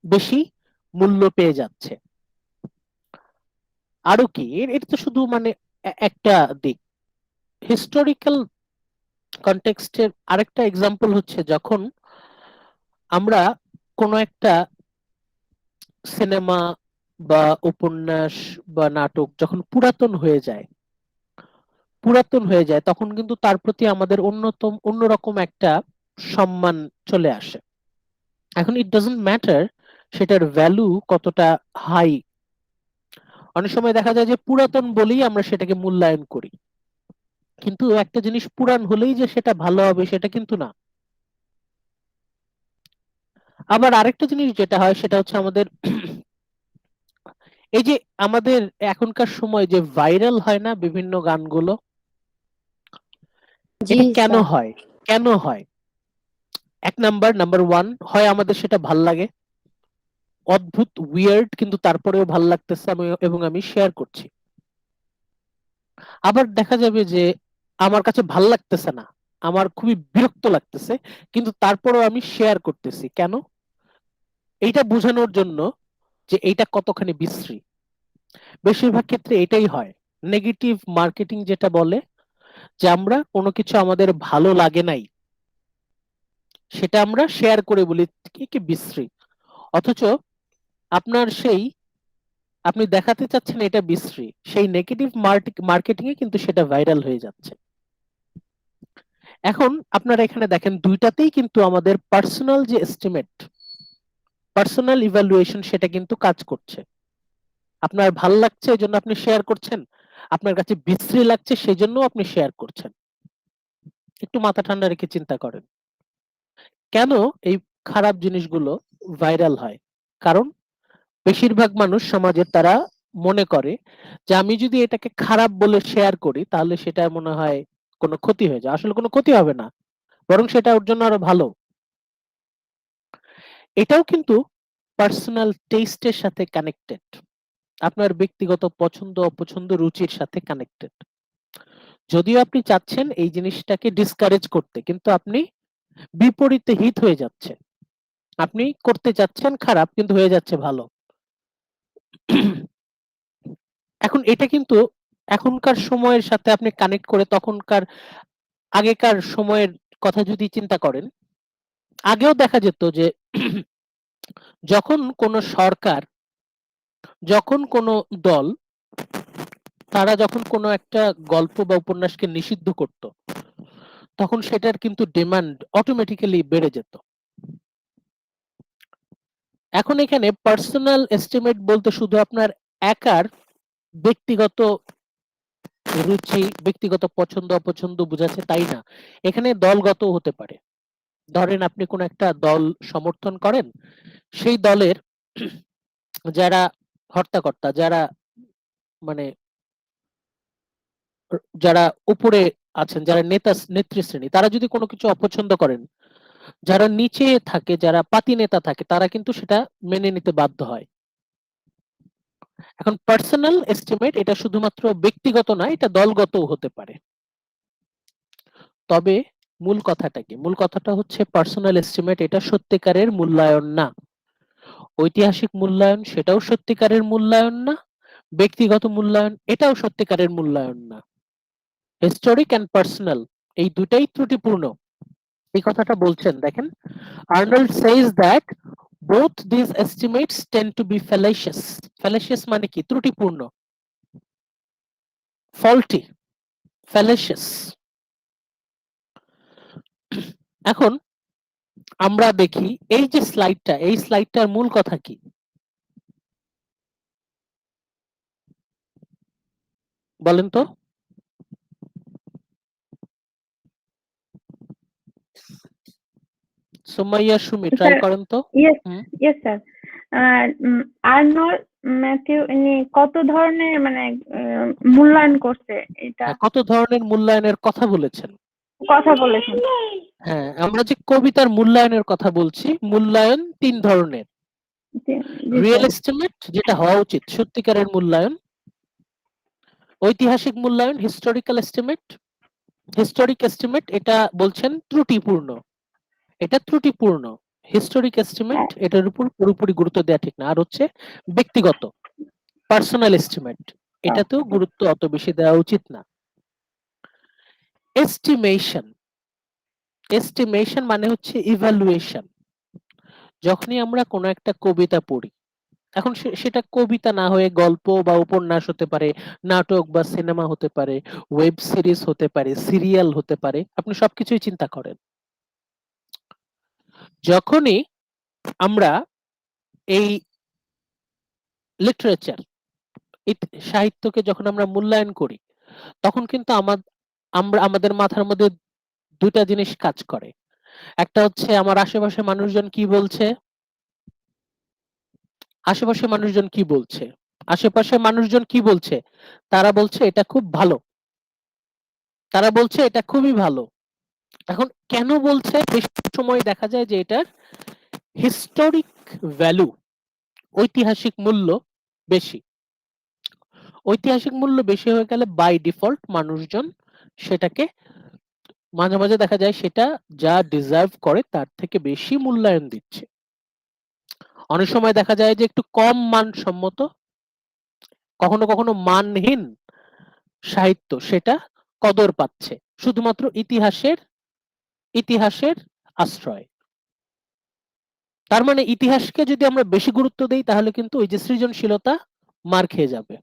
বেশি মূল্য পেয়ে যাচ্ছে। আরো কি, এটা তো শুধু মানে একটা দিক। হিস্টোরিক্যাল কনটেক্সটের আরেকটা এক্সাম্পল হচ্ছে যখন আমরা কোনো একটা সিনেমা বা উপন্যাস বা নাটক যখন পুরাতন হয়ে যায় তখন কিন্তু তার প্রতি আমাদের অন্যরকম একটা সম্মান চলে আসে। এখন ইট ডাজন্ট ম্যাটার সেটার ভ্যালু কতটা হাই, অনেক সময় দেখা যায় যে পুরাতন বলেই আমরা সেটাকে মূল্যায়ন করি, কিন্তু একটা জিনিস পুরান হলেই যে সেটা ভালো হবে সেটা কিন্তু না। আবার আরেকটা জিনিস যেটা হয় সেটা হচ্ছে আমাদের এই যে আমাদের এখনকার সময় যে ভাইরাল হয় না বিভিন্ন গানগুলো, জি এটা কেন স্যার। হয়? কেন হয়? নাম্বার ওয়ান, হয় আমাদের সেটা ভাল লাগে, অদ্ভুত উইয়ার্ড, কিন্তু তারপরেও ভাল লাগতেছে এবং আমি শেয়ার করছি। আবার দেখা যাবে যে আমার কাছে ভাল লাগতেছে না, আমার খুবই বিরক্ত লাগতেছে, কিন্তু তারপরেও আমি শেয়ার করতেছি। কেন? এইটা বোঝানোর জন্য যে এইটা কতখানি বিশ্রী। বেশিরভাগ ক্ষেত্রে এটাই হয়। নেগেটিভ মার্কেটিং যেটা বলে, যে আমরা কোনো কিছু আমাদের ভালো লাগে নাই সেটা আমরা শেয়ার করে বলি কি কি বিশ্রী, অথচ আপনার সেই আপনি দেখাতে চাচ্ছেন এটা বিশ্রী, সেই নেগেটিভ মার্কেটিং এ কিন্তু সেটা ভাইরাল হয়ে যাচ্ছে। এখন আপনারা এখানে দেখেন দুইটাতেই কিন্তু আমাদের পার্সোনাল যে এস্টিমেট, পার্সোনাল ইভ্যালুয়েশন সেটা কিন্তু কাজ করছে। আপনার ভাল লাগছে এই জন্য আপনি শেয়ার করছেন, আপনার কাছে বিশ্রী লাগছে সেই জন্য আপনি শেয়ার করছেন। একটু মাথা ঠান্ডা রেখে চিন্তা করেন কেন এই খারাপ জিনিসগুলো ভাইরাল হয়। কারণ বেশিরভাগ মানুষ সমাজের তারা মনে করে যে আমি যদি এটাকে খারাপ বলে শেয়ার করি তাহলে সেটা মনে হয় কোনো ক্ষতি হয়ে যায়। আসলে কোনো ক্ষতি হবে না, বরং সেটা ওর জন্য আরো ভালো। এটাও কিন্তু পার্সোনাল টেস্টের সাথে কানেক্টেড, আপনার ব্যক্তিগত পছন্দ অপছন্দ রুচির সাথে কানেক্টেড। যদিও আপনি চাচ্ছেন এই জিনিসটাকে ডিসকারেজ করতে, কিন্তু আপনি বিপরীতে হিত হয়ে যাচ্ছে। আপনি করতে চাচ্ছেন খারাপ কিন্তু হয়ে যাচ্ছে ভালো। এখন এটা কিন্তু এখনকার সময়ের সাথে আপনি কানেক্ট করে তখনকার আগেকার সময়ের কথা যদি চিন্তা করেন, আগেও দেখা যেত যে যখন কোনো সরকার, যখন কোনো দল, তারা যখন কোনো একটা গল্প বা উপন্যাসকে নিষিদ্ধ করত, তখন সেটার কিন্তু ডিমান্ড অটোমেটিক্যালি বেড়ে যেত। এখন এখানে পার্সোনাল এস্টিমেট বলতে শুধু আপনার একার ব্যক্তিগত রুচি, ব্যক্তিগত পছন্দ অপছন্দ বোঝাচ্ছে তাই না, এখানে দলগত হতে পারে। ধরেন আপনি কোন একটা দল সমর্থন করেন, সেই দলের যারা হর্তাকর্তা, যারা মানে যারা উপরে আছেন, যারা নেতৃশ্রেণী, তারা যদি কোনো কিছু অপছন্দ করেন, যারা নিচে থাকে, যারা পাতি নেতা থাকে, তারা কিন্তু সেটা মেনে নিতে বাধ্য হয়। এখন পার্সোনাল এস্টিমেট এটা শুধুমাত্র ব্যক্তিগত না, এটা দলগতও হতে পারে। তবে মূল কথাটা কি? মূল কথাটা হচ্ছে পার্সোনাল এস্টিমেট এটা সত্যিকারের মূল্যায়ন না। ঐতিহাসিক মূল্যায়ন সেটাও সত্যিকারের মূল্যায়ন না, ব্যক্তিগত মূল্যায়ন এটাও সত্যিকারের মূল্যায়ন না। হিস্টোরিক এন্ড পার্সোনাল এই দুটাই ত্রুটিপূর্ণ। এই কথাটা বলছেন দেখেন, Arnold says that both these estimates tend to be fallacious. Fallacious মানে কি? ত্রুটিপূর্ণ, faulty, fallacious। এখন আমরা দেখি এই যে স্লাইডটা, এই স্লাইডটার মূল কথা কি? বলেন তো। সুমাইয়া সুমি ট্রাই স্যার, করেন তো। Yes hmm. Yes sir. Arnold Matthew ইনি কত ধরনের মানে মূল্যায়ন করছে এটা হ্যাঁ, কত ধরনের মূল্যায়নের কথা বলেছেন? কথা বলেছেন? হ্যাঁ, আমরা যে কবিতার মূল্যায়নের কথা বলছি, মূল্যায়ন তিন ধরনের। জি রিয়েল স্যার। এস্টিমেট যেটা হওয়া উচিত, সত্যিকারের মূল্যায়ন। ঐতিহাসিক মূল্যায়ন, হিস্টোরিক্যাল এস্টিমেট। হিস্টোরিক এস্টিমেট এটা বলছেন ত্রুটিপূর্ণ, এটা ত্রুটিপূর্ণ। হিস্টোরিক এস্টিমেট এটার উপর পুরোপুরি গুরুত্ব দেওয়া ঠিক না। আর হচ্ছে ব্যক্তিগত পার্সোনাল এস্টিমেট, এটাতেও গুরুত্ব অত বেশি দেওয়া উচিত না। এস্টিমেশন, এস্টিমেশন মানে হচ্ছে ইভালুয়েশন। যখনই আমরা কোনো একটা কবিতা পড়ি, এখন সেটা কবিতা না হয়ে গল্প বা উপন্যাস হতে পারে, নাটক বা সিনেমা হতে পারে, ওয়েব সিরিজ হতে পারে, সিরিয়াল হতে পারে, আপনি সবকিছুই চিন্তা করেন। যখনই আমরা এই লিটারেচার, সাহিত্যকে যখন আমরা মূল্যায়ন করি, তখন কিন্তু আমরা আমাদের মাথার মধ্যে দুটা জিনিস কাজ করে। একটা হচ্ছে আমার আশেপাশে মানুষজন কি বলছে, আশেপাশে মানুষজন কি বলছে, আশেপাশে মানুষজন কি বলছে? তারা বলছে এটা খুব ভালো, তারা বলছে এটা খুবই ভালো। এখন কেন বলছে? বেশি সময় দেখা যায় যে এটার হিস্টোরিক ভ্যালু, ঐতিহাসিক মূল্য বেশি। ঐতিহাসিক মূল্য বেশি হয়ে গেলে বাই ডিফল্ট মানুষজন সেটাকে মাঝে মাঝে দেখা যায় সেটা যা ডিজার্ভ করে তার থেকে বেশি মূল্যায়ন দিচ্ছে। অনেক সময় দেখা যায় যে একটু কম মানসম্মত, কখনো কখনো মানহীন সাহিত্য সেটা কদর পাচ্ছে শুধুমাত্র ইতিহাসের আশ্রয়। তার মানে ইতিহাসকে যদি আমরা বেশি গুরুত্ব দেই তাহলে কিন্তু ওই যে সৃজনশীলতা মার খেয়ে যাবে।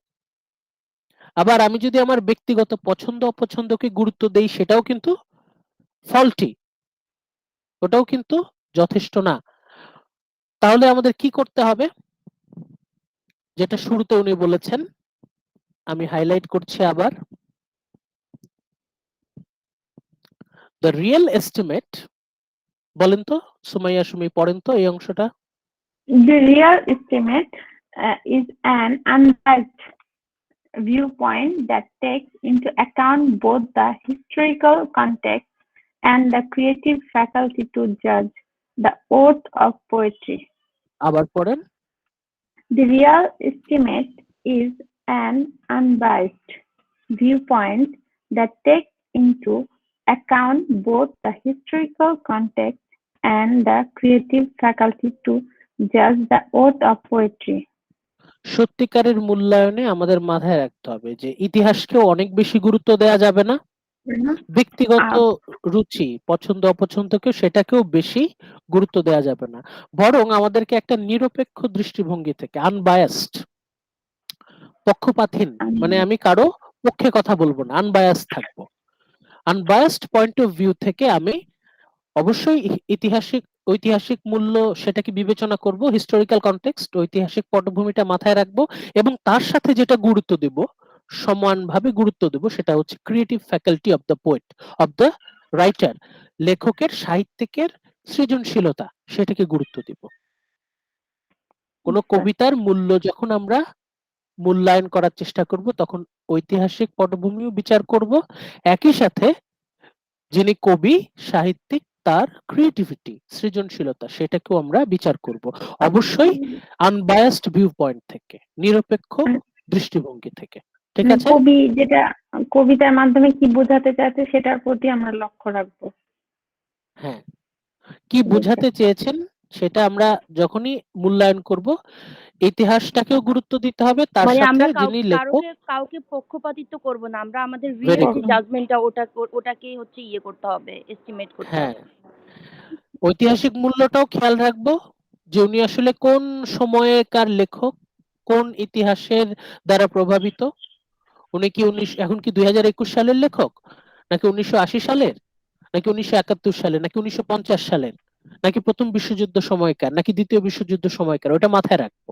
আবার আমি যদি আমার ব্যক্তিগত পছন্দ অপছন্দকে গুরুত্ব দেই সেটাও কিন্তু ফল্টি, ওটাও কিন্তু যথেষ্ট না। তাহলে আমাদের কি করতে হবে? যেটা শুরুতে উনি বলেছেন, আমি হাইলাইট করছি আবার, দ্য রিয়েল এস্টিমেট। বলেন তো সুমাইয়া, সুমি পড়েন তো এই অংশটা। The real estimate is an unbiased viewpoint that takes into account both the historical context and the creative faculty to judge the worth of poetry. আবার পড়েন। The real estimate is an unbiased viewpoint that takes into account both the historical context and the creative faculty to judge the worth of poetry. সত্যিকারের মূল্যায়নে আমাদের মাথায় রাখতে হবে যে ইতিহাসকেও অনেক বেশি গুরুত্ব দেওয়া যাবে না, ব্যক্তিগত রুচি পছন্দ অপছন্দকে সেটাকেও বেশি গুরুত্ব দেওয়া যাবে না, বরং আমাদেরকে একটা নিরপেক্ষ দৃষ্টিভঙ্গি থেকে, আনবায়াসড, পক্ষপাতহীন, মানে আমি কারো পক্ষে কথা বলবো না, আনবায়াসড থাকবো। আনবায়াসড পয়েন্ট অফ ভিউ থেকে আমি অবশ্যই ঐতিহাসিক মূল্য সেটাকে বিবেচনা করব, হিস্টোরিক্যাল কনটেক্সট, ঐতিহাসিক পটভূমিটা মাথায় রাখবো, এবং তার সাথে যেটা গুরুত্ব দেব, সমানভাবে গুরুত্ব দেব, সেটা হচ্ছে creative faculty of the poet, of the writer, লেখকের সাহিত্যিকের সৃজনশীলতা, সেটাকে গুরুত্ব দিব। কোন কবিতার মূল্য যখন আমরা মূল্যায়ন করার চেষ্টা করব তখন ঐতিহাসিক পটভূমিও বিচার করব, একই সাথে যিনি কবি সাহিত্যিক তার ক্রিয়েটিভিটি সৃজনশীলতা সেটাকেও আমরা বিচার করব, অবশ্যই আনবায়াসড ভিউ পয়েন্ট থেকে, নিরপেক্ষ দৃষ্টিভঙ্গি থেকে। ঠিক আছে? কবি যেটা কবিতার মাধ্যমে কি বোঝাতে চাচ্ছে সেটার প্রতি আমরা লক্ষ্য রাখবো। হ্যাঁ, কি বোঝাতে চেয়েছেন সেটা আমরা যখনই মূল্যায়ন করব, ইতিহাসটাকেও গুরুত্ব দিতে হবে, তার মানে সাথে আমরা যিনি লেখক, কাউকে পক্ষপাতিত্ব করব না, আমরা আমাদের Very রিয়েল good. জাজমেন্টটা ওটাকেই হচ্ছে ইয়ে করতে হবে, এস্টিমেট করতে হ্যাঁ, হবে। ঐতিহাসিক মূল্যটাও খেয়াল রাখবো যে উনি আসলে কোন সময়েকার লেখক, কোন ইতিহাসের দ্বারা প্রভাবিত, উনি কি এখন কি 2021 সালের লেখক, নাকি 1980 সালের, নাকি 1971 সালের, নাকি 1950 সালের, নাকি প্রথম বিশ্বযুদ্ধ সময়কার, নাকি দ্বিতীয় বিশ্বযুদ্ধ সময়কার, ওটা মাথায় রাখবো।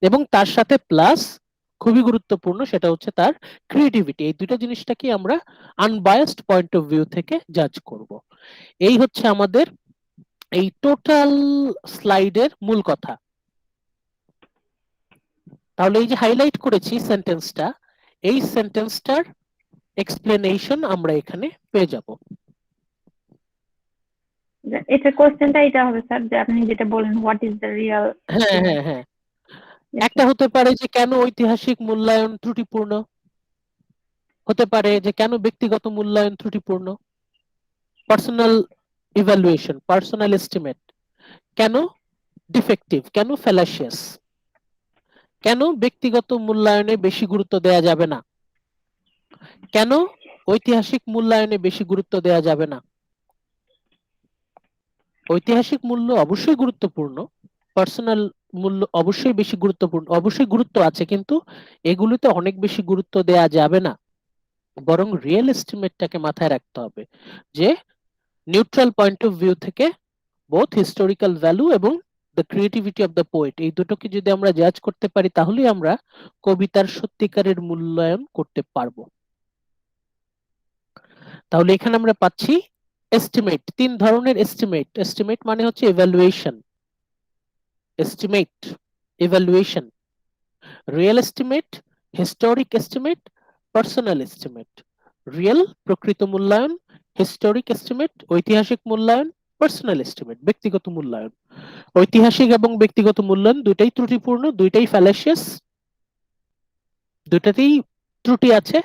এবং তার সাথে প্লাস খুবই গুরুত্বপূর্ণ সেটা হচ্ছে তার ক্রিয়েটিভিটি, এই দুটো জিনিসটাকে আমরা আনবায়াসড পয়েন্ট অফ ভিউ থেকে জাজ করব। এই হচ্ছে আমাদের এই টোটাল স্লাইডের মূল কথা। তাহলে এই যে হাইলাইট করেছি সেন্টেন্সটা, এই সেন্টেন্সটার এক্সপ্লেনেশন আমরা এখানে পেয়ে যাব। এটা কোশ্চেনটা এটা হবে স্যার, যে আপনি যেটা বলেন হোয়াট ইজ দ্য রিয়েল। হ্যাঁ হ্যাঁ হ্যাঁ, একটা হতে পারে যে কেন ঐতিহাসিক মূল্যায়ন ত্রুটিপূর্ণ, হতে পারে যে কেন ব্যক্তিগত মূল্যায়ন ত্রুটিপূর্ণ, পার্সোনাল ইভ্যালুয়েশন, পার্সোনাল এস্টিমেট কেন ডিফেক্টিভ, কেন ফ্যালাসিয়াস, কেন ব্যক্তিগত মূল্যায়নে বেশি গুরুত্ব দেওয়া যাবে না, কেন ঐতিহাসিক মূল্যায়নে বেশি গুরুত্ব দেওয়া যাবে না। ঐতিহাসিক মূল্য অবশ্যই গুরুত্বপূর্ণ, পার্সোনাল মূল্য অবশ্যই বেশি গুরুত্বপূর্ণ, অবশ্যই গুরুত্ব আছে, কিন্তু এগুলোতে অনেক বেশি গুরুত্ব দেওয়া যাবে না, বরং রিয়েল এস্টিমেটটাকে মাথায় রাখতে হবে যে নিউট্রাল পয়েন্ট অফ ভিউ থেকে বোথ হিস্টোরিক্যাল ভ্যালু এবং the creativity of the poet, এই দুটোকে যদি আমরা জাজ করতে পারি তাহলেই আমরা কবিতার সত্যিকারের মূল্যায়ন করতে পারবো। তাহলে এখানে আমরা পাচ্ছি এস্টিমেট, তিন ধরনের এস্টিমেট। এস্টিমেট মানে হচ্ছে evaluation, estimate, evaluation. Real estimate, historic estimate, personal estimate. Real প্রকৃত মূল্যায়ন, হিস্টোরিক এস্টিমেট ঐতিহাসিক মূল্যায়ন, পার্সোনাল এস্টিমেট ব্যক্তিগত মূল্যায়ন। ঐতিহাসিক এবং ব্যক্তিগত মূল্যায়ন দুইটাই ত্রুটিপূর্ণ, দুইটাই ফ্যালাসিয়াস, দুইটাতেই ত্রুটি আছে।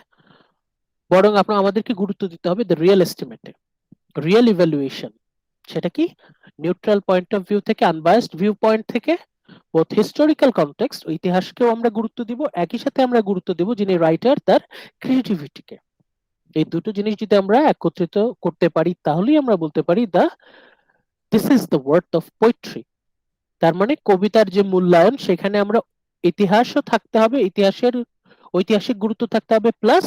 বরং আমাদেরকে গুরুত্ব দিতে হবে দ্য রিয়েল এস্টিমেটে, রিয়েল ইভ্যালুয়েশন। সেটা কি? নিউট্রাল পয়েন্ট অফ ভিউ থেকে, আনবায়াসড ভিউ পয়েন্ট থেকে, বোথ হিস্টোরিক্যাল কনটেক্সট, ইতিহাসকেও আমরা গুরুত্ব দিব, একই সাথে আমরা গুরুত্ব দিব যিনি রাইটার তার ক্রিয়েটিভিটিকে। এই দুটো জিনিস যদি আমরা একত্রিত করতে পারি তাহলেই আমরা বলতে পারি this is the worth of poetry. তার মানে কবিতার যে মূল্যায়ন সেখানে আমরা ইতিহাসও থাকতে হবে, ইতিহাসের ঐতিহাসিক গুরুত্ব থাকতে হবে, প্লাস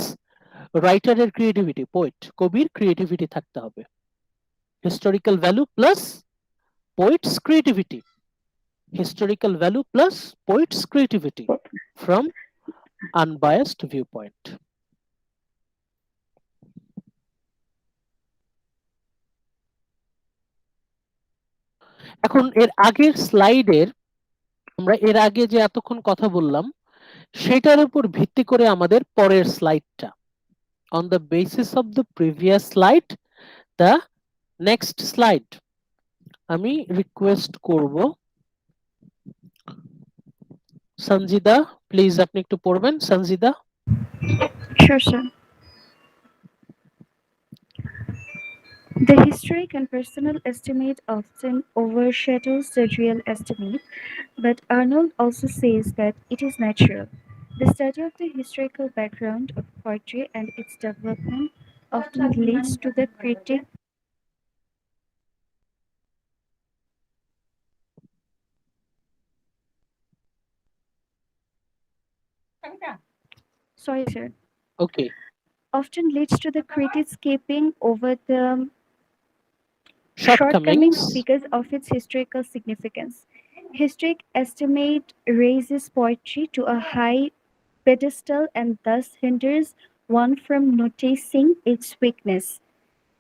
রাইটারের ক্রিয়েটিভিটি, পোয়েট কবির ক্রিয়েটিভিটি থাকতে হবে। Historical value plus poet's creativity, historical value plus poet's creativity from unbiased viewpoint. এখন এর আগের স্লাইডের আমরা এর আগে যে এতক্ষণ কথা বললাম সেটার উপর ভিত্তি করে আমাদের পরের স্লাইডটা, on the basis of the previous slide, the next slide আমি রিকোয়েস্ট করব সঞ্জিদা, প্লিজ আপনি একটু পড়বেন। Sanjida. Sure, sir. The historic and personal estimate often overshadows the real estimate, but Arnold also says that it is natural. The study of the historical background of poetry and its development often leads to the critic. Sorry, sir. Okay. Often leads to the critics skipping over the Shortcomings because of its historical significance. Historic estimate raises poetry to a high pedestal and thus hinders one from noticing its weakness.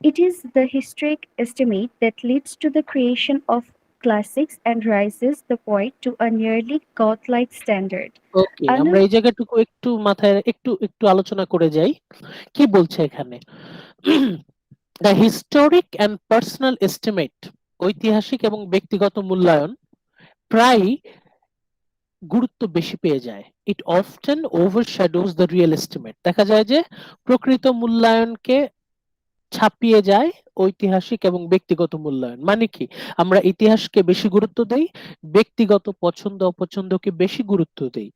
It is the historic estimate that leads to the creation of classics and raises the poet to a nearly godlike standard. ওকে, আমরা এই জায়গাটুকু একটু মাথায় একটু একটু আলোচনা করে যাই। কি বলছে এখানে? The historic and personal estimate, ঐতিহাসিক এবং ব্যক্তিগত মূল্যায়ন প্রায় গুরুত্ব বেশি পেয়ে যায়। It often overshadows the real estimate. দেখা যায় যে প্রকৃত মূল্যায়নকে ছাপিয়ে যায় ঐতিহাসিক এবং ব্যক্তিগত মূল্যায়ন। মানে কি? আমরা ইতিহাসকে বেশি গুরুত্ব দেই, ব্যক্তিগত পছন্দ অপছন্দকে বেশি গুরুত্ব দেই।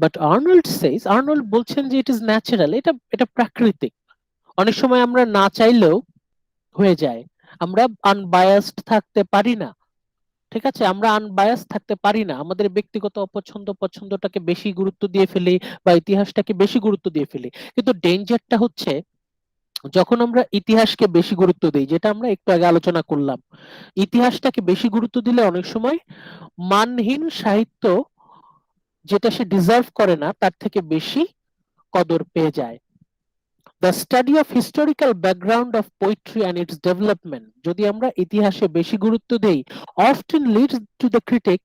বাট আর্নল্ড বলছেন যে ইট ইজ ন্যাচারাল, এটা প্রাকৃতিক। অনেক সময় আমরা না চাইলেও হয়ে যায়, আমরা আনবায়াসড থাকতে পারি না। ঠিক আছে, আমরা আনবায়াস থাকতে পারি না, আমাদের ব্যক্তিগত পছন্দটাকে বেশি গুরুত্ব দিয়ে ফেলি বা ইতিহাসটাকে বেশি গুরুত্ব দিয়ে ফেলি। কিন্তু ডেঞ্জারটা হচ্ছে যখন আমরা ইতিহাসকে বেশি গুরুত্ব দিই, যেটা আমরা একটু আগে আলোচনা করলাম, ইতিহাসটাকে বেশি গুরুত্ব দিলে অনেক সময় মানহীন সাহিত্য যেটা সে ডিজার্ভ করে না তার থেকে বেশি কদর পেয়ে যায়। The study of historical background of poetry and its development, যদি আমরা ইতিহাসে বেশি গুরুত্ব দেই, often leads to the critic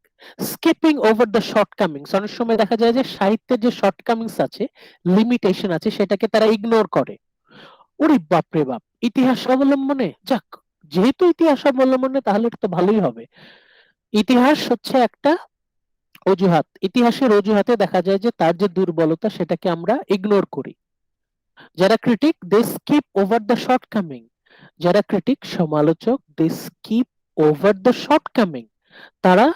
skipping over the shortcomings. অনেক সময় দেখা যায় যে সাহিত্যের যে শর্টকামিংস আছে, লিমিটেশন আছে, সেটাকে তারা ইগনোর করে। ওরে বাপরে বাপ, ইতিহাস অবলম্বনে যাক, যেহেতু ইতিহাস অবলম্বনে তাহলে এটা তো ভালোই হবে। ইতিহাস হচ্ছে একটা অজুহাত, ইতিহাসের অজুহাতে দেখা যায় যে তার যে দুর্বলতা সেটাকে আমরা ইগনোর করি। যারা critic they skip over the shortcoming, যারা ক্রিটিক সমালোচক they skip over the shortcoming, তারা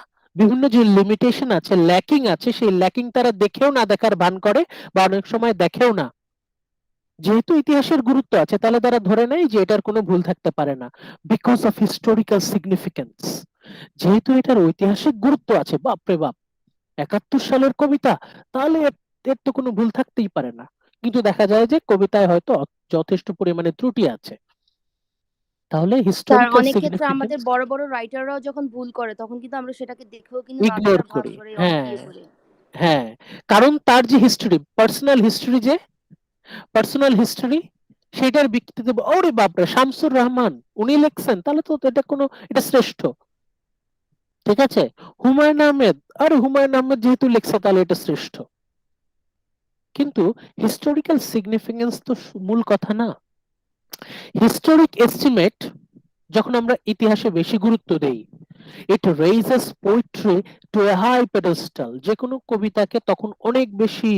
বিভিন্ন যে লিমিটেশন আছে, ল্যাকিং আছে, সেই ল্যাকিং তারা দেখেও না দেখার ভান করে বা অনেক সময় দেখেও না। যেহেতু ইতিহাসের গুরুত্ব আছে তাহলে তারা ধরে নেয় যে এটার কোনো ভুল থাকতে পারে না, বিকজ অফ হিস্টোরিক্যাল সিগনিফিকেন্স। যেহেতু এটার ঐতিহাসিক গুরুত্ব আছে, বাপরে বাপ 71 সালের কবিতা, তাহলে এর তো কোনো ভুল থাকতেই পারে না। কিন্তু দেখা যায় যে কবিতায় হয়তো যথেষ্ট পরিমাণে ত্রুটি আছে। তাহলে হিস্টোরিক্যাল অনেক ক্ষেত্রে সিগনিফিকেন্স আমাদের বড় বড় রাইটাররাও যখন ভুল করে তখন কিন্তু আমরা সেটাকে দেখেও কিন্তু ইগনোর রাতটা ভাগ করি। করে হ্যাঁ ইয়ে করি। হ্যাঁ, কারণ তার যে হিস্টরি, পার্সোনাল হিস্টরি, যে পার্সোনাল হিস্টরি, সেটার ভিত্তিতে ওরে বাপরে শামসুর রহমান উনি লিখছেন, তাহলে তো এটা শ্রেষ্ঠ। ঠিক আছে, হুমায়ুন আহমেদ, আরে হুমায়ুন আহমেদ যেহেতু লিখছে তাহলে এটা শ্রেষ্ঠ। কিন্তু হিস্টোরিক্যাল সিগনিফিকেন্স তো মূল কথা না। হিস্টোরিক এস্টিমেট যখন আমরা ইতিহাসে বেশি গুরুত্ব দেই, ইট রেইজেস পোয়েট্রি টু এ হাই পেডেস্টাল, যে কোনো কবিতাকে তখন অনেক বেশি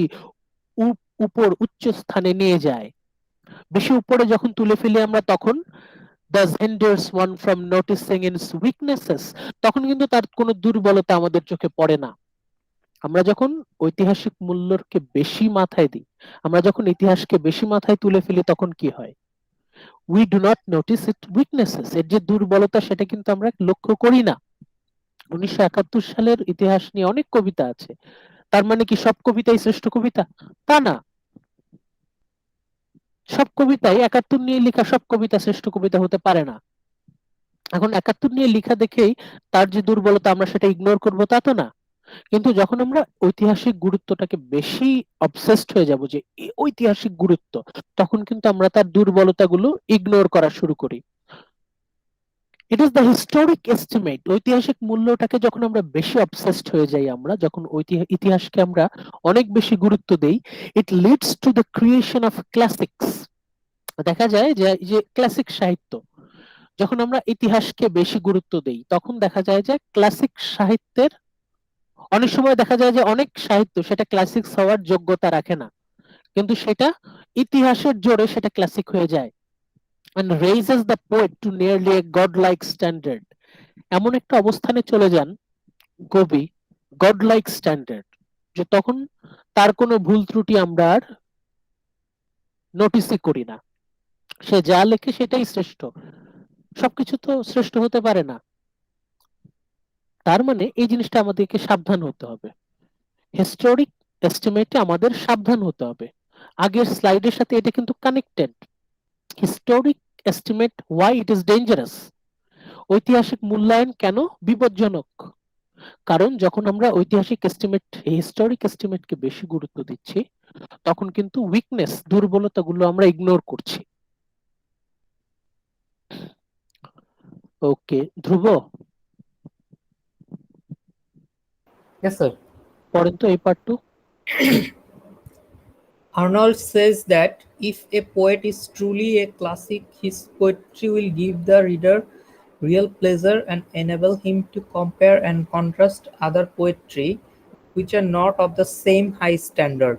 উপর উচ্চ স্থানে নিয়ে যায়। বেশি উপরে যখন তুলে ফেলি আমরা, তখন thus hinders one from noticing its weaknesses, তখন কিন্তু তার কোনো দুর্বলতা আমাদের চোখে পড়ে না। আমরা যখন ঐতিহাসিক মূল্যকে বেশি মাথায় দিই, আমরা যখন ইতিহাসকে বেশি মাথায় তুলে ফেলি, তখন কি হয়? we do not notice its weaknesses, এর যে দুর্বলতা সেটা কিন্তু আমরা লক্ষ্য করি না। 1971 সালের ইতিহাস নিয়ে অনেক কবিতা আছে, তার মানে কি সব কবিতাই শ্রেষ্ঠ কবিতা? তা না। সব কবিতাই 71 নিয়ে লেখা সব কবিতা শ্রেষ্ঠ কবিতা হতে পারে না। এখন 71 নিয়ে লেখা দেখেই তার যে দুর্বলতা আমরা সেটা ইগনোর করবো, তা তো না। কিন্তু যখন আমরা ঐতিহাসিক গুরুত্বটাকে বেশি অবসেসড হয়ে যাব, যে ঐতিহাসিক গুরুত্ব, তখন কিন্তু আমরা তার দুর্বলতাগুলো ইগনোর করা শুরু করি। ইট ইজ দ্য হিস্টোরিক এস্টিমেট, ঐতিহাসিক মূল্যটাকে যখন আমরা বেশি অবসেসড হয়ে যাই, আমরা যখন ইতিহাসকে আমরা অনেক বেশি গুরুত্ব দেই, it leads to the creation of classics. দেখা যায় যে ক্লাসিক সাহিত্য, যখন আমরা ইতিহাসকে বেশি গুরুত্ব দেই, তখন দেখা যায় যে ক্লাসিক সাহিত্যের অনেক সময় দেখা যায় যে অনেক সাহিত্য সেটা ক্লাসিক্স হওয়ার যোগ্যতা রাখে না, কিন্তু সেটা ইতিহাসের জোরে সেটা ক্লাসিক হয়ে যায়, and raises the poet to nearly a godlike standard, এমন একটা অবস্থানে চলে যান কবি, গডলাইক স্ট্যান্ডার্ড, যে তখন তার কোনো ভুল ত্রুটি আমরা আর নোটিসই করি না, সে যা লেখে সেটাই শ্রেষ্ঠ, সবকিছু তো শ্রেষ্ঠ হতে পারে না। তার মানে এই জিনিসটা আমাদেরকে সাবধান হতে হবে, হিস্টোরিক এস্টিমেটে আমাদের সাবধান হতে হবে। আগের স্লাইডের সাথে এটা কিন্তু connected. Historic estimate, why it is dangerous, ঐতিহাসিক মূল্যায়ন কেন বিপজ্জনক? কারণ যখন আমরা ঐতিহাসিক এস্টিমেট, হিস্টোরিক এস্টিমেটকে বেশি গুরুত্ব দিচ্ছি, তখন কিন্তু উইকনেস, দুর্বলতাগুলো আমরা ইগনোর করছি। ওকে ধ্রুব, Yes, sir. পড়েন তো এই part two. Arnold says that if a poet is truly a classic, his poetry will give the reader real pleasure and enable him to compare and contrast other poetry which are not of the same high standard.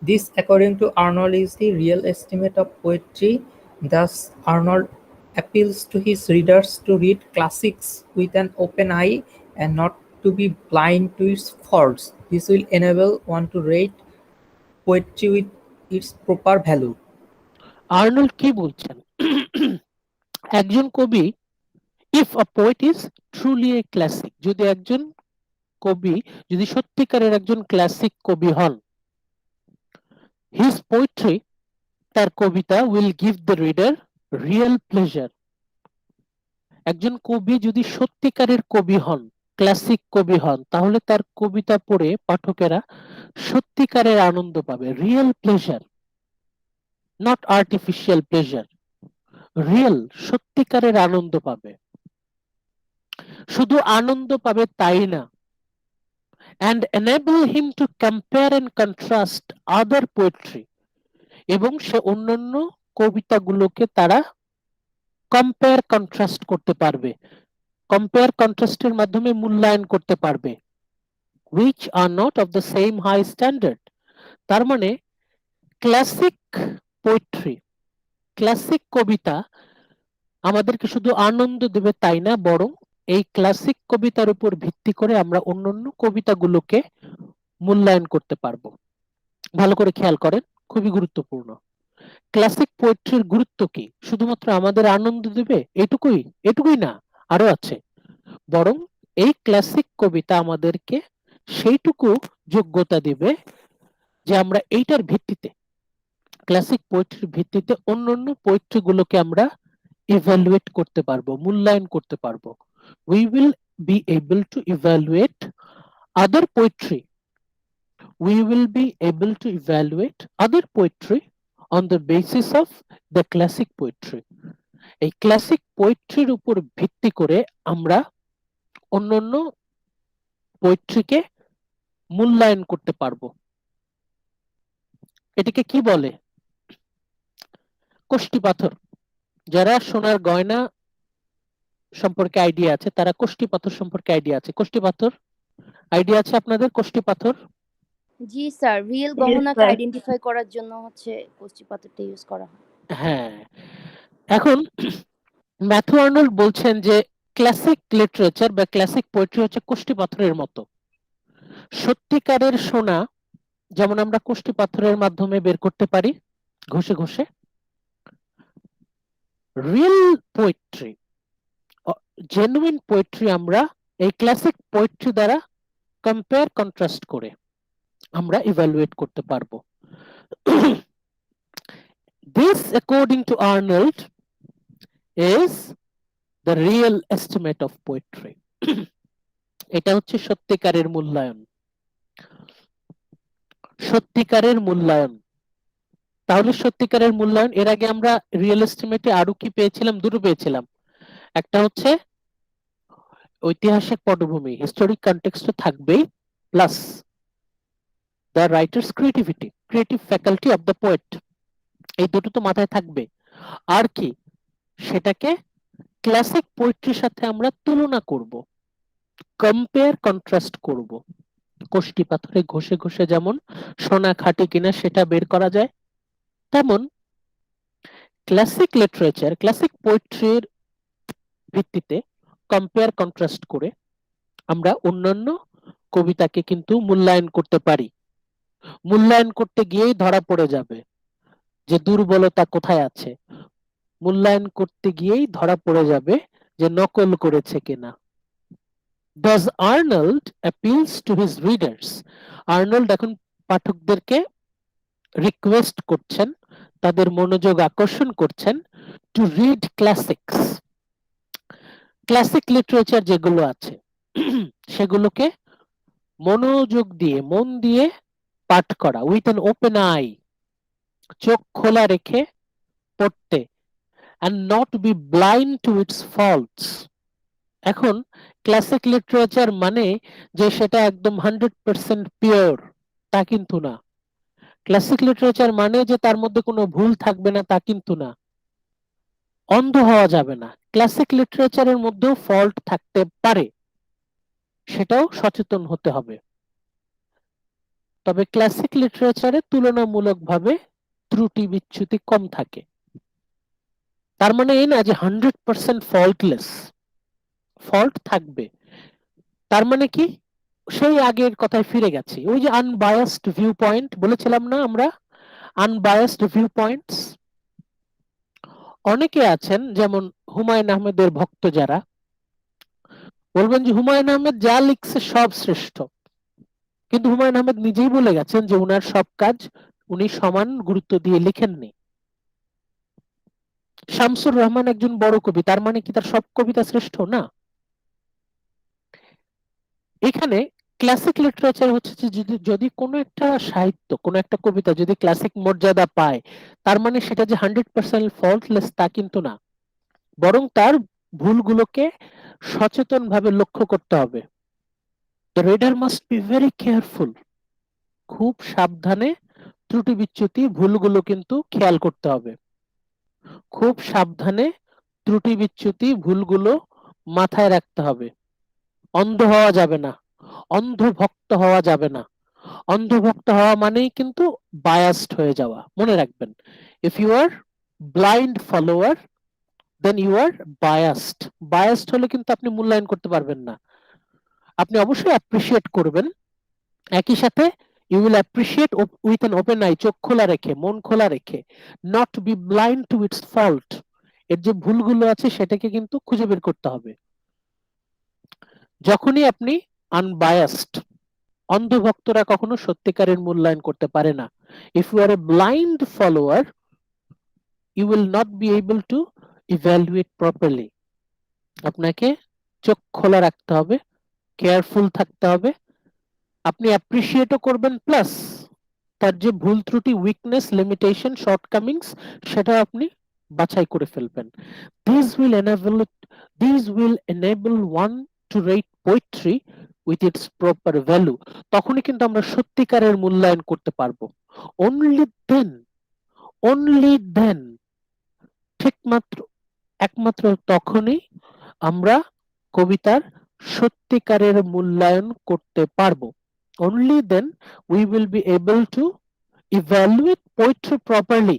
This, according to Arnold, is the real estimate of poetry. Thus, Arnold appeals to his readers to read classics with an open eye and not to be blind to its faults. This will enable one to rate poetry with its proper value. Arnold কি বলছেন? একজন কবি, if a poet is truly A classic, যদি একজন কবি যদি সত্যিকারের একজন ক্লাসিক কবি হন, হিজ পোয়েট্রি, তার কবিতা, will give the reader real pleasure. একজন কবি যদি সত্যিকারের কবি হন, ক্লাসিক কবি হন, তাহলে তার কবিতা পড়ে পাঠকেরা সত্যিকারের আনন্দ পাবে, real pleasure, not artificial pleasure, real সত্যিকারের আনন্দ পাবে। শুধু আনন্দ পাবে তাই না, and enable him to compare and contrast other poetry, এবং সে অন্যান্য কবিতাগুলোকে তারা কম্পেয়ার কন্ট্রাস্ট করতে পারবে, কম্পেয়ার কন্ট্রাস্টের মাধ্যমে মূল্যায়ন করতে পারবে, which are not of the same high standard। তার মানে ক্লাসিক পোয়েট্রি, ক্লাসিক কবিতা আমাদেরকে শুধু আনন্দ দেবে তাই না, বরং এই ক্লাসিক কবিতার উপর ভিত্তি করে আমরা অন্যান্য কবিতাগুলোকে মূল্যায়ন করতে পারবো। ভালো করে খেয়াল করেন, খুবই গুরুত্বপূর্ণ। ক্লাসিক পোয়েট্রির গুরুত্ব কি? শুধুমাত্র আমাদের আনন্দ দেবে এটুকুই? এটুকুই না, আরো আছে। বরং এই ক্লাসিক কবিতা আমাদেরকে সেইটুকু যোগ্যতা দিবে যে আমরা এইটার ভিত্তিতে, ক্লাসিক পোয়েট্রির ভিত্তিতে অন্যান্য পোয়েট্রি গুলোকে আমরা ইভ্যালুয়েট করতে পারবো, মূল্যায়ন করতে পারবো। We will be able to evaluate other poetry. We will be able to evaluate other poetry on the basis of the classic poetry. এই ক্লাসিক পোয়েট্রির উপর ভিত্তি করে আমরা অন্যান্য পোয়েট্রিকে মূল্যায়ন করতে পারবো। এটাকে কি বলে? কোষ্টি পাথর। যারা সোনার গয়না সম্পর্কে আইডিয়া আছে তারা কোষ্টি পাথর সম্পর্কে আইডিয়া আছে। কোষ্টি পাথর আইডিয়া আছে আপনাদের? কোষ্টি পাথর জি স্যার, রিয়েল গহনাকে আইডেন্টিফাই করার জন্য হচ্ছে কোষ্টি পাথরটা ইউজ করা হয়। হ্যাঁ। এখন ম্যাথু আর্নল্ড বলছেন যে ক্লাসিক লিটারেচার বা ক্লাসিক পোয়েট্রি হচ্ছে কোষ্টি পাথরের মতো। সত্যিকারের সোনা যেমন আমরা কোষ্টি পাথরের মাধ্যমে বের করতে পারি ঘষে ঘষে, রিয়েল পোয়েট্রি, জেনুইন পোয়েট্রি আমরা এই ক্লাসিক পোয়েট্রি দ্বারা কম্পেয়ার কন্ট্রাস্ট করে আমরা ইভ্যালুয়েট করতে পারবো। This, according to Arnold, is the real estimate of poetry. এটা হচ্ছে সত্যিকারের মূল্যায়ন। সত্যিকারের মূল্যায়ন। তাহলে সত্যিকারের মূল্যায়ন, এর আগে আমরা রিয়েল এস্টিমেটে আরো কি পেয়েছিলাম? দুটো পেয়েছিলাম। একটা হচ্ছে ঐতিহাসিক পটভূমি, হিস্টোরিক কনটেক্সট থাকবেই, plus the writer's creativity, creative faculty of the poet, এই দুটো তো মাথায় থাকবে। আর কি? সেটাকে ক্লাসিক পোয়েট্রির সাথে আমরা তুলনা করব, কম্পেয়ার কন্ট্রাস্ট করব। কোষ্টি পাথরে ঘষে ঘষে যেমন সোনা খাঁটি কিনা সেটা বের করা যায়, তেমন ক্লাসিক লিটারেচার, ক্লাসিক পোয়েট্রির ভিত্তিতে কম্পেয়ার কন্ট্রাস্ট করে আমরা অন্যান্য কবিতাকে কিন্তু মূল্যায়ন করতে পারি। মূল্যায়ন করতে গিয়েই ধরা পড়ে যাবে যে দুর্বলতা কোথায় আছে, মূল্যায়ন করতে গিয়েই ধরা পড়ে যাবে যে নকল করেছে কিনা। Thus Arnold appeals to his readers. Arnold এখন পাঠকদেরকে রিকোয়েস্ট করছেন, তাদের মনোযোগ আকর্ষণ করছেন to read classics. Classic literature যেগুলো আছে সেগুলোকে মনোযোগ দিয়ে, মন দিয়ে পাঠ করা, উইথ অ্যান ওপেন আই, চোখ খোলা রেখে পড়তে, and not be blind to its faults. এখন ক্লাসিক লিটারেচার মানে যে সেটা একদম 100% পিওর, তা কিন্তু না। ক্লাসিক লিটারেচার মানে যে তার মধ্যে কোনো ভুল থাকবে না, তা কিন্তু না। অন্ধ হওয়া যাবে না, ক্লাসিক লিটারেচারের মধ্যেও ফল্ট থাকতে পারে, সেটাও সচেতন হতে হবে। তবে ক্লাসিক লিটারেচারে তুলনামূলকভাবে ত্রুটি বিচ্যুতি কম থাকে। তার মানে এই না যে 100% ফল্টলেস, ফল্ট থাকবে। তার মানে কি? সেই আগের কথায় ফিরে গেছি, ওই যে আনবায়াসড ভিউ পয়েন্ট বলেছিলাম না আমরা, আনবায়াসড ভিউ পয়েন্টস। অনেকে আছেন যেমন হুমায়ুন আহমেদের ভক্ত যারা বলবেন যে হুমায়ুন আহমেদ যা লিখছে সব শ্রেষ্ঠ, কিন্তু হুমায়ুন আহমেদ নিজেই বলে গেছেন যে উনার সব কাজ উনি সমান গুরুত্ব দিয়ে লিখেননি। শামসুর রহমান একজন বড় কবি, তার মানে কি তার সব কবিতা শ্রেষ্ঠ? না। এখানে ক্লাসিক লিটারেচার হচ্ছে যে যদি কোনো একটা সাহিত্য, কোনো একটা কবিতা যদি ক্লাসিক মর্যাদা পায়, তার মানে সেটা যে 100% ফল্টলেস তা কিন্তু না, বরং তার ভুলগুলোকে সচেতন ভাবে লক্ষ্য করতে হবে। The reader must be very careful. খুব সাবধানে ত্রুটি বিচ্যুতি ভুলগুলো কিন্তু খেয়াল করতে হবে। খুব সাবধানে ত্রুটি বিচ্যুতি ভুলগুলো মাথায় রাখতে হবে। অন্ধ হওয়া যাবে না, অন্ধভক্ত হওয়া যাবে না। অন্ধভক্ত হওয়া মানেই কিন্তু বায়াসড হয়ে যাওয়া। মনে রাখবেন, if you are blind follower then you are biased. Biased হলে কিন্তু আপনি মূল্যায়ন করতে পারবেন না। আপনি অবশ্যই অ্যাপ্রিশিয়েট করবেন, একই সাথে you will appreciate with an open eye, চোখ খোলা রেখে, মন খোলা রেখে, not be blind to its fault. এর যে ভুলগুলো আছে সেটাকে কিন্তু খুঁজে বের করতে হবে। যখনই আপনি আনবায়াসড, অন্ধভক্তরা কখনো সত্যিকারের মূল্যায়ন করতে পারে না। If you are a blind follower you will not be able to evaluate properly. আপনাকে চোখ খোলা রাখতে হবে, কেয়ারফুল থাকতে হবে। আপনি অ্যাপ্রিশিয়েটও করবেন, প্লাস তার যে ভুল ত্রুটি, উইকনেস, লিমিটেশন, শর্টকামিংস, সেটা আপনি বাছাই করে ফেলবেন। These will enable one to rate poetry with its proper value. তখনই কিন্তু আমরা সত্যিকারের মূল্যায়ন করতে পারবো। অনলি দেন, অনলি দেন, ঠিক মাত্র একমাত্র তখনই আমরা কবিতার সত্যিকারের মূল্যায়ন করতে পারবো। Only then we will be able to evaluate poetry properly.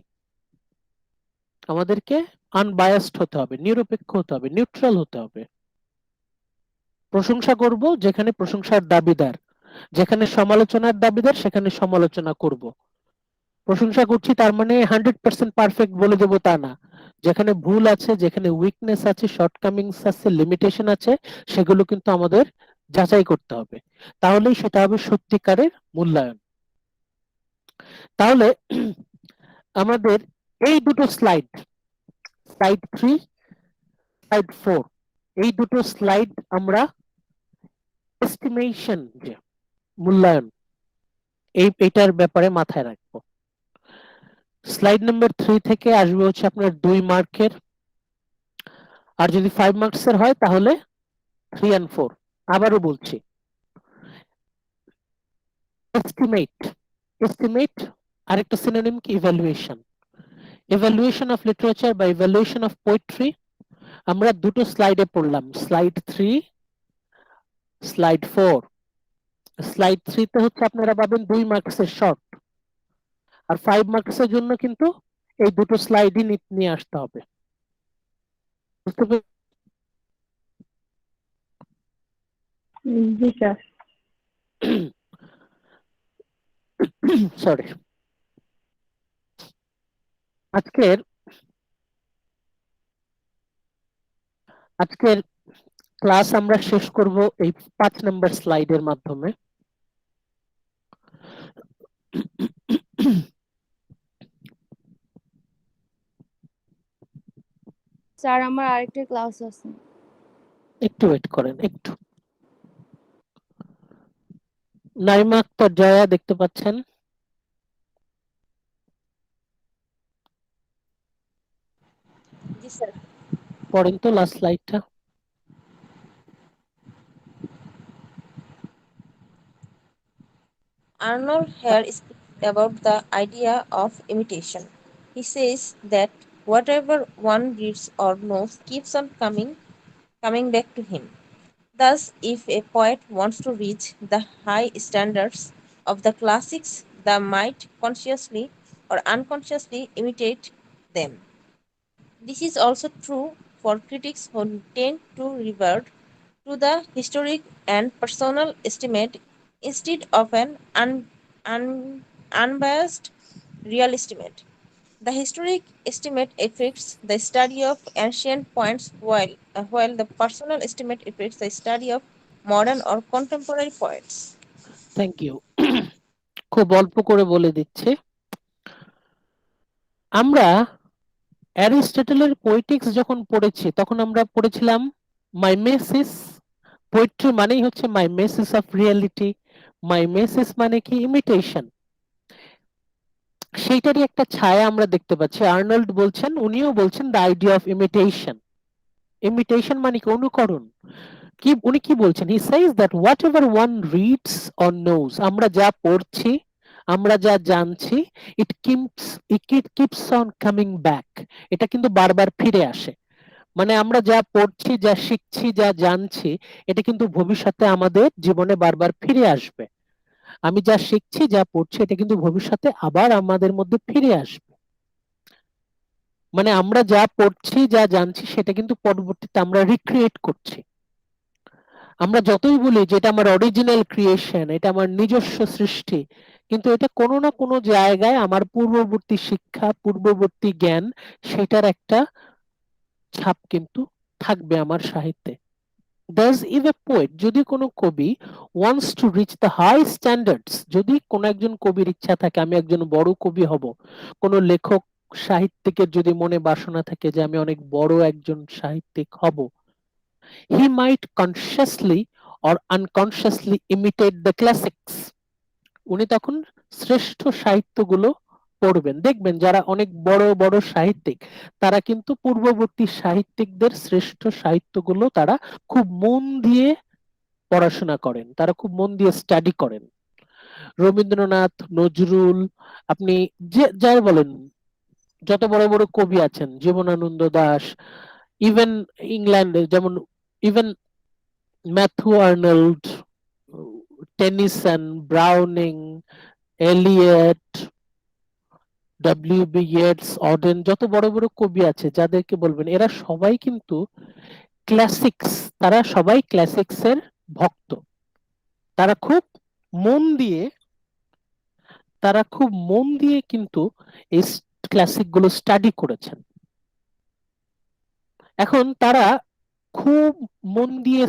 আমাদেরকে আনবায়াসড হতে হবে, নিরপেক্ষ হতে হবে, নিউট্রাল হতে হবে। প্রশংসা করব যেখানে প্রশংসার দাবিদার, যেখানে সমালোচনার দাবিদার সেখানে সমালোচনা করব। প্রশংসা করছি তার মানে 100% পারফেক্ট বলে দেবো তা না। যেখানে ভুল আছে, যেখানে উইকনেস আছে, শর্টকামিংস আছে, লিমিটেশন আছে, সেগুলো কিন্তু আমাদের যাচাই করতে হবে। তাহলেই সেটা হবে সত্যিকারের মূল্যায়ন। তাহলে আমাদের এই দুটো স্লাইড, স্লাইড 3, স্লাইড 4, এই দুটো স্লাইড আমরা এস্টিমেশন, যে মূল্যায়ন, এইটার ব্যাপারে মাথায় রাখবো। স্লাইড নাম্বার 3 থেকে আসবে হচ্ছে আপনার 2 মার্কের, আর যদি 5 মার্কসের হয় তাহলে 3 and 4। আবারও বলছি, এস্টিমেট, এস্টিমেট আরেকটা সিনোনিম কি ইভ্যালুয়েশন। ইভ্যালুয়েশন অফ লিটারেচার বা ইভ্যালুয়েশন অফ পোয়েট্রি আমরা দুটো স্লাইডে পড়লাম, স্লাইড 3, স্লাইড 4। স্লাইড 3 তে হচ্ছে আপনারা পাবেন 2 মার্কসের শর্ট, আর 5 মার্কসের জন্য কিন্তু এই দুটো স্লাইডই নিয়ে আসতে হবে। বুঝতে পেরেছেন? জি স্যার। সরি। আজকের ক্লাস আমরা শেষ করব এই 5 নম্বর স্লাইডের মাধ্যমে। স্যার আমার আরেকটা ক্লাস আছে। একটু ওয়েট করেন একটু। নাইমা আক্তার জয়া দেখতে পাচ্ছেন? জি স্যার। পড়েন তো last স্লাইডটা। Arnold here speaks about the idea of imitation. He says that whatever one reads or knows keeps on coming back to him. Thus, if a poet wants to reach the high standards of the classics, they might consciously or unconsciously imitate them. This is also true for critics who tend to revert to the historic and personal estimate instead of an unbiased real estimate. The historic estimate affects the study of ancient points, while the personal estimate affects the study of modern or contemporary poets. Thank you. খুব অল্প করে বলে দিচ্ছি, আমরা অ্যারিস্টটলের Poetics যখন পড়েছি তখন আমরা পড়েছিলাম মাইমেসিস। পোয়েট্রি মানেই হচ্ছে মাইমেসিস অফ রিয়েলিটি। মাইমেসিস মানে কি? ইমিটেশন। সেইটারই একটা ছায়া আমরা দেখতে পাচ্ছি। আর্নল্ড বলছেন, উনিও বলছেন the idea of imitation. Imitation মানে কি? অনুকরণ। কি উনি কি বলছেন? He says that whatever one reads or knows, আমরা যা পড়ছি, আমরা যা জানছি, it keeps on coming back, এটা কিন্তু বারবার ফিরে আসে। মানে আমরা যা পড়ছি, যা শিখছি, যা জানছি, এটা কিন্তু ভবিষ্যতে আমাদের জীবনে বারবার ফিরে আসবে। আমি যা শিখছি, যা পড়ছি, এটা কিন্তু ভবিষ্যতে আবার আমাদের মধ্যে ফিরে আসবে। মানে আমরা যা পড়ছি, যা জানছি, সেটা কিন্তু পরবর্তীতে আমরা রিক্রিয়েট করছি। আমরা যতই বলি যে এটা আমার অরিজিনাল ক্রিয়েশন, এটা আমার নিজস্ব সৃষ্টি, কিন্তু এটা কোনো না কোনো জায়গায় আমার পূর্ববর্তী শিক্ষা, পূর্ববর্তী জ্ঞান, সেটার একটা ছাপ কিন্তু থাকবে আমার সাহিত্যে। Thus, if a poet, যদি কোনো কবি wants to reach the high standards, যদি কোনো একজন কবির ইচ্ছা থাকে আমি একজন বড় কবি হব, কোনো লেখক সাহিত্যিকের যদি মনে বাসনা থাকে যে আমি অনেক বড় একজন সাহিত্যিক হব, he might consciously or unconsciously imitate the classics. উনি তখন শ্রেষ্ঠ সাহিত্যগুলো পড়বেন। দেখবেন যারা অনেক বড় বড় সাহিত্যিক, তারা কিন্তু পূর্ববর্তী সাহিত্যিকদের শ্রেষ্ঠ সাহিত্যগুলো তারা খুব মন দিয়ে পড়াশোনা করেন, তারা খুব মন দিয়ে স্টাডি করেন। রবীন্দ্রনাথ, নজরুল, আপনি যে যাই বলেন, যত বড় বড় কবি আছেন, জীবনানন্দ দাশ, ইভেন ইংল্যান্ডে যেমন even Matthew Arnold, Tennyson, Browning, Eliot, W B Yeats, Auden, যত বড় বড় কবি আছে যাদেরকে বলবেন, এরা সবাই কিন্তু ক্লাসিক্স, তারা সবাই ক্লাসিক্স এর ভক্ত। তারা খুব মন দিয়ে তারা খুব মন দিয়ে কিন্তু এই ক্লাসিক গুলো স্টাডি করেছেন। এখন তারা খুব মন দিয়ে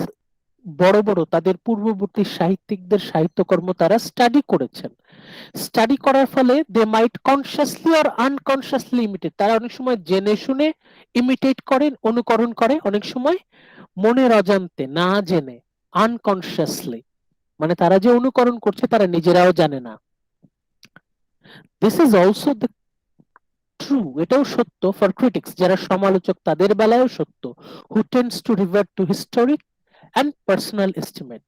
বড় বড় তাদের পূর্ববর্তী সাহিত্যিকদের সাহিত্যকর্ম তারা স্টাডি করেছেন। স্টাডি করার ফলে দে মাইট কনসিয়াসলি অর আনকনসিয়াসলি ইমিটেট, তারা অনেক সময় জেনে শুনে ইমিটেট করেন, অনুকরণ করে, অনেক সময় মনের অজান্তে, না জেনে, আনকনসিয়াসলি, মানে তারা যে অনুকরণ করছে তারা নিজেরাও জানে না। This is also the true, এটাও সত্য ফর ক্রিটিক্স, যারা সমালোচক তাদের বেলায়ও সত্য, who tends to revert to historic and personal estimate,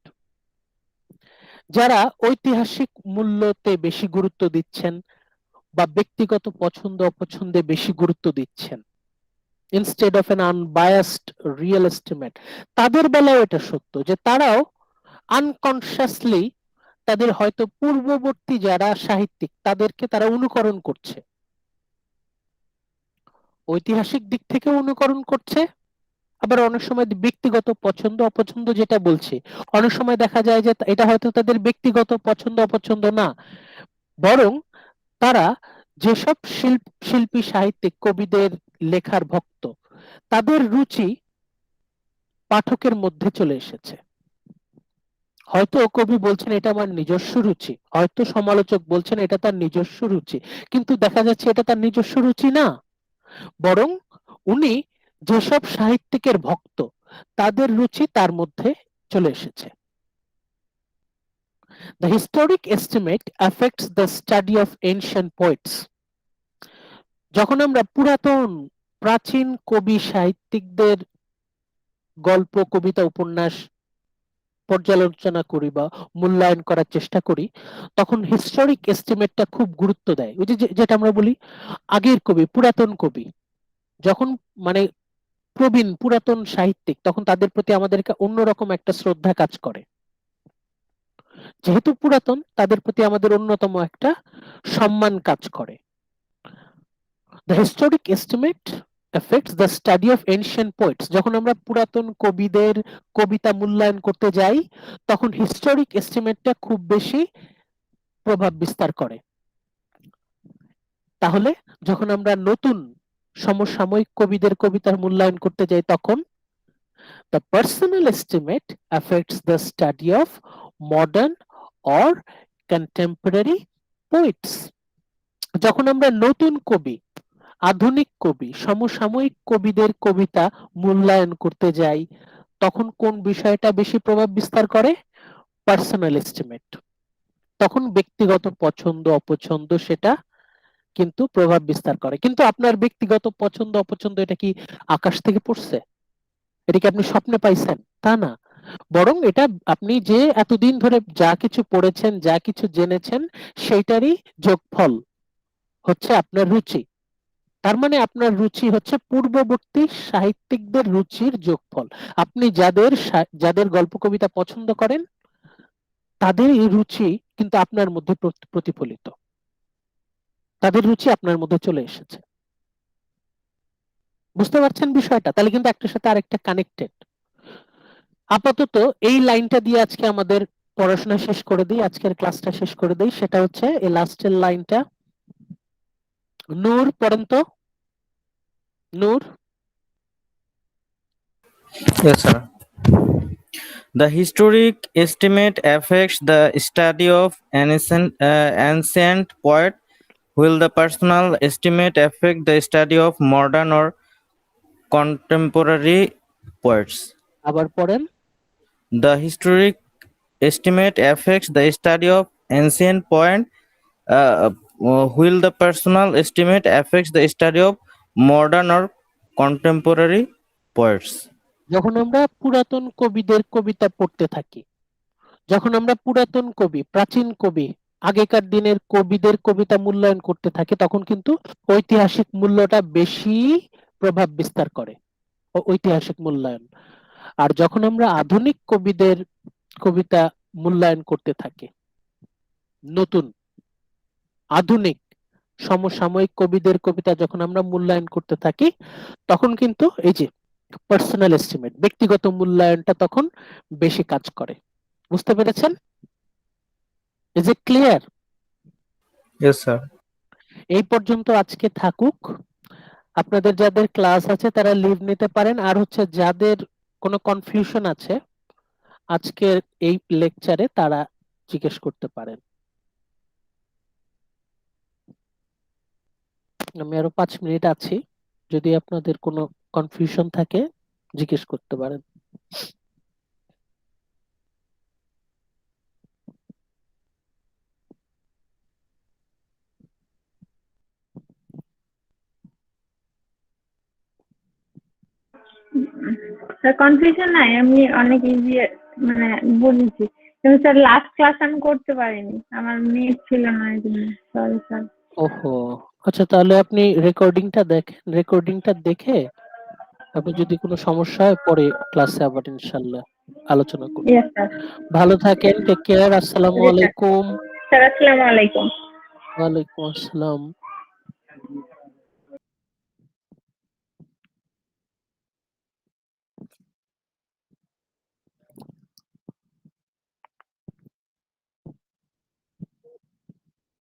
যারা ঐতিহাসিক মূল্যতে বেশি গুরুত্ব দিচ্ছেন বা ব্যক্তিগত পছন্দ অপছন্দে বেশি গুরুত্ব দিচ্ছেন instead of N unbiased real estimate, তাদের বেলায় এটা সত্য যে তারাও আনকনসিয়াসলি তাদের হয়তো পূর্ববর্তী যারা সাহিত্যিক তাদেরকে তারা অনুকরণ করছে, ঐতিহাসিক দিক থেকে অনুকরণ করছে, আবার অনেক সময় ব্যক্তিগত পছন্দ অপছন্দ যেটা বলছি, অনেক সময় দেখা যায় যে এটা হয়তো তাদের ব্যক্তিগত পছন্দ অপছন্দ না, বরং তারা যেসব শিল্পী সাহিত্যিক কবিদের লেখার ভক্ত, তাদের রুচি পাঠকের মধ্যে চলে এসেছে। হয়তো কবি বলছেন এটা আমার নিজস্ব রুচি, হয়তো সমালোচক বলছেন এটা তার নিজস্ব রুচি, কিন্তু দেখা যাচ্ছে এটা তার নিজস্ব রুচি না, বরং উনি যেসব সাহিত্যিকের ভক্ত তাদের রুচি তার মধ্যে চলে এসেছে। The historic estimate affects the study of ancient poets. যখন আমরা প্রাচীন কবি সাহিত্যিকদের গল্প, কবিতা, উপন্যাস পর্যালোচনা করি বা মূল্যায়ন করার চেষ্টা করি, তখন হিস্টোরিক এস্টিমেটটা খুব গুরুত্ব দেয়। ওই যে যেটা আমরা বলি আগের কবি, পুরাতন কবি, যখন মানে প্রবীণ পুরাতন সাহিত্যিক, তখন তাদের প্রতি আমাদেরকে অন্যরকম একটা শ্রদ্ধা কাজ করে, যেহেতু পুরাতন তাদের প্রতি আমাদের অন্যতম একটা সম্মান কাজ করে। The historic estimate affects the study of ancient poets. যখন আমরা পুরাতন কবিদের কবিতা মূল্যায়ন করতে যাই, তখন হিস্টোরিক এস্টিমেটটা খুব বেশি প্রভাব বিস্তার করে। তাহলে যখন আমরা নতুন সমসাময়িক কবিদের কবিতার মূল্যায়ন করতে যাই, তখন the personal estimate affects the study of modern or contemporary poets. যখন আমরা নতুন কবি, আধুনিক কবি, সমসাময়িক কবিদের কবিতা মূল্যায়ন করতে যাই, তখন কোন বিষয়টা বেশি প্রভাব বিস্তার করে? Personal estimate. তখন ব্যক্তিগত পছন্দ অপছন্দ সেটা কিন্তু প্রভাব বিস্তার করে। কিন্তু আপনার ব্যক্তিগত পছন্দ অপছন্দ এটা কি আকাশ থেকে পড়ছে? এটা কি আপনি স্বপ্নে পাইছেন? তা না, বরং এটা আপনি যে এতদিন ধরে যা কিছু পড়েছেন, যা কিছু জেনেছেন, সেইটারই যোগফল হচ্ছে আপনার রুচি। তার মানে আপনার রুচি হচ্ছে পূর্ববর্তী সাহিত্যিকদের রুচির যোগফল। আপনি যাদের গল্প কবিতা পছন্দ করেন, তাদের এই রুচি কিন্তু আপনার মধ্যে প্রতিফলিত, তাদের রুচি আপনার মধ্যে চলে এসেছে। বুঝতে পারছেন বিষয়টা? তাহলে কিন্তু একটার সাথে আরেকটা কানেক্টেড। আপাতত এই লাইনটা দিয়ে আজকে আমাদের পড়াশোনা শেষ করে দিই, আজকের ক্লাসটা শেষ করে দিই। সেটা হচ্ছে এই লাস্টের লাইনটা। নূর পড়েন তো। নূর। Yes, sir. The historic estimate affects the study of ancient poet, while the personal estimate affect the study of modern or contemporary poets. আবার পড়েন। The historic estimate affects the study of ancient poet, while the personal estimate affects the study of modern or contemporary poets. যখন আমরা পুরাতন কবিদের কবিতা পড়তে থাকি, যখন আমরা পুরাতন কবি, প্রাচীন কবি, আগেকার দিনের কবিদের কবিতা মূল্যায়ন করতে থাকি, তখন কিন্তু ঐতিহাসিক মূল্যটা বেশি প্রভাব বিস্তার করে, ঐতিহাসিক মূল্যায়ন। আর যখন আমরা আধুনিক কবিদের কবিতা মূল্যায়ন করতে থাকি, নতুন আধুনিক সমসাময়িক কবিদের কবিতা যখন আমরা মূল্যায়ন করতে থাকি, তখন কিন্তু এই যে পার্সোনাল এস্টিমেট, ব্যক্তিগত মূল্যায়নটা তখন বেশি কাজ করে। বুঝতে পেরেছেন? Is it clear? Yes, sir. এই পর্যন্ত আজকে থাকুক। আপনাদের যাদের ক্লাস আছে তারা লিভ নিতে পারেন, আর হচ্ছে যাদের কোনো কনফিউশন আছে আজকের এই লেকচারে তারা জিজ্ঞেস করতে পারেন। আমি আরো 5 মিনিট আছি, যদি আপনাদের কোনো কনফিউশন থাকে জিজ্ঞেস করতে পারেন। স্যার কনফিউশন নাই, আমি অনেক ইজি মানে বুঝেছি, কিন্তু স্যার লাস্ট ক্লাস আমি করতে পারিনি, আমার নেট ছিল না এই জন্য। Sorry sir. ওহো, আচ্ছা তাহলে আপনি রেকর্ডিংটা দেখেন, রেকর্ডিংটা দেখে আপনি যদি কোনো সমস্যা হয় পরে ক্লাসে আবার ইনশাআল্লাহ আলোচনা করব। Yes sir. ভালো থাকেন, টেক কেয়ার, আসসালামু আলাইকুম। স্যার আসসালামু আলাইকুম। ওয়ালাইকুম আসসালাম।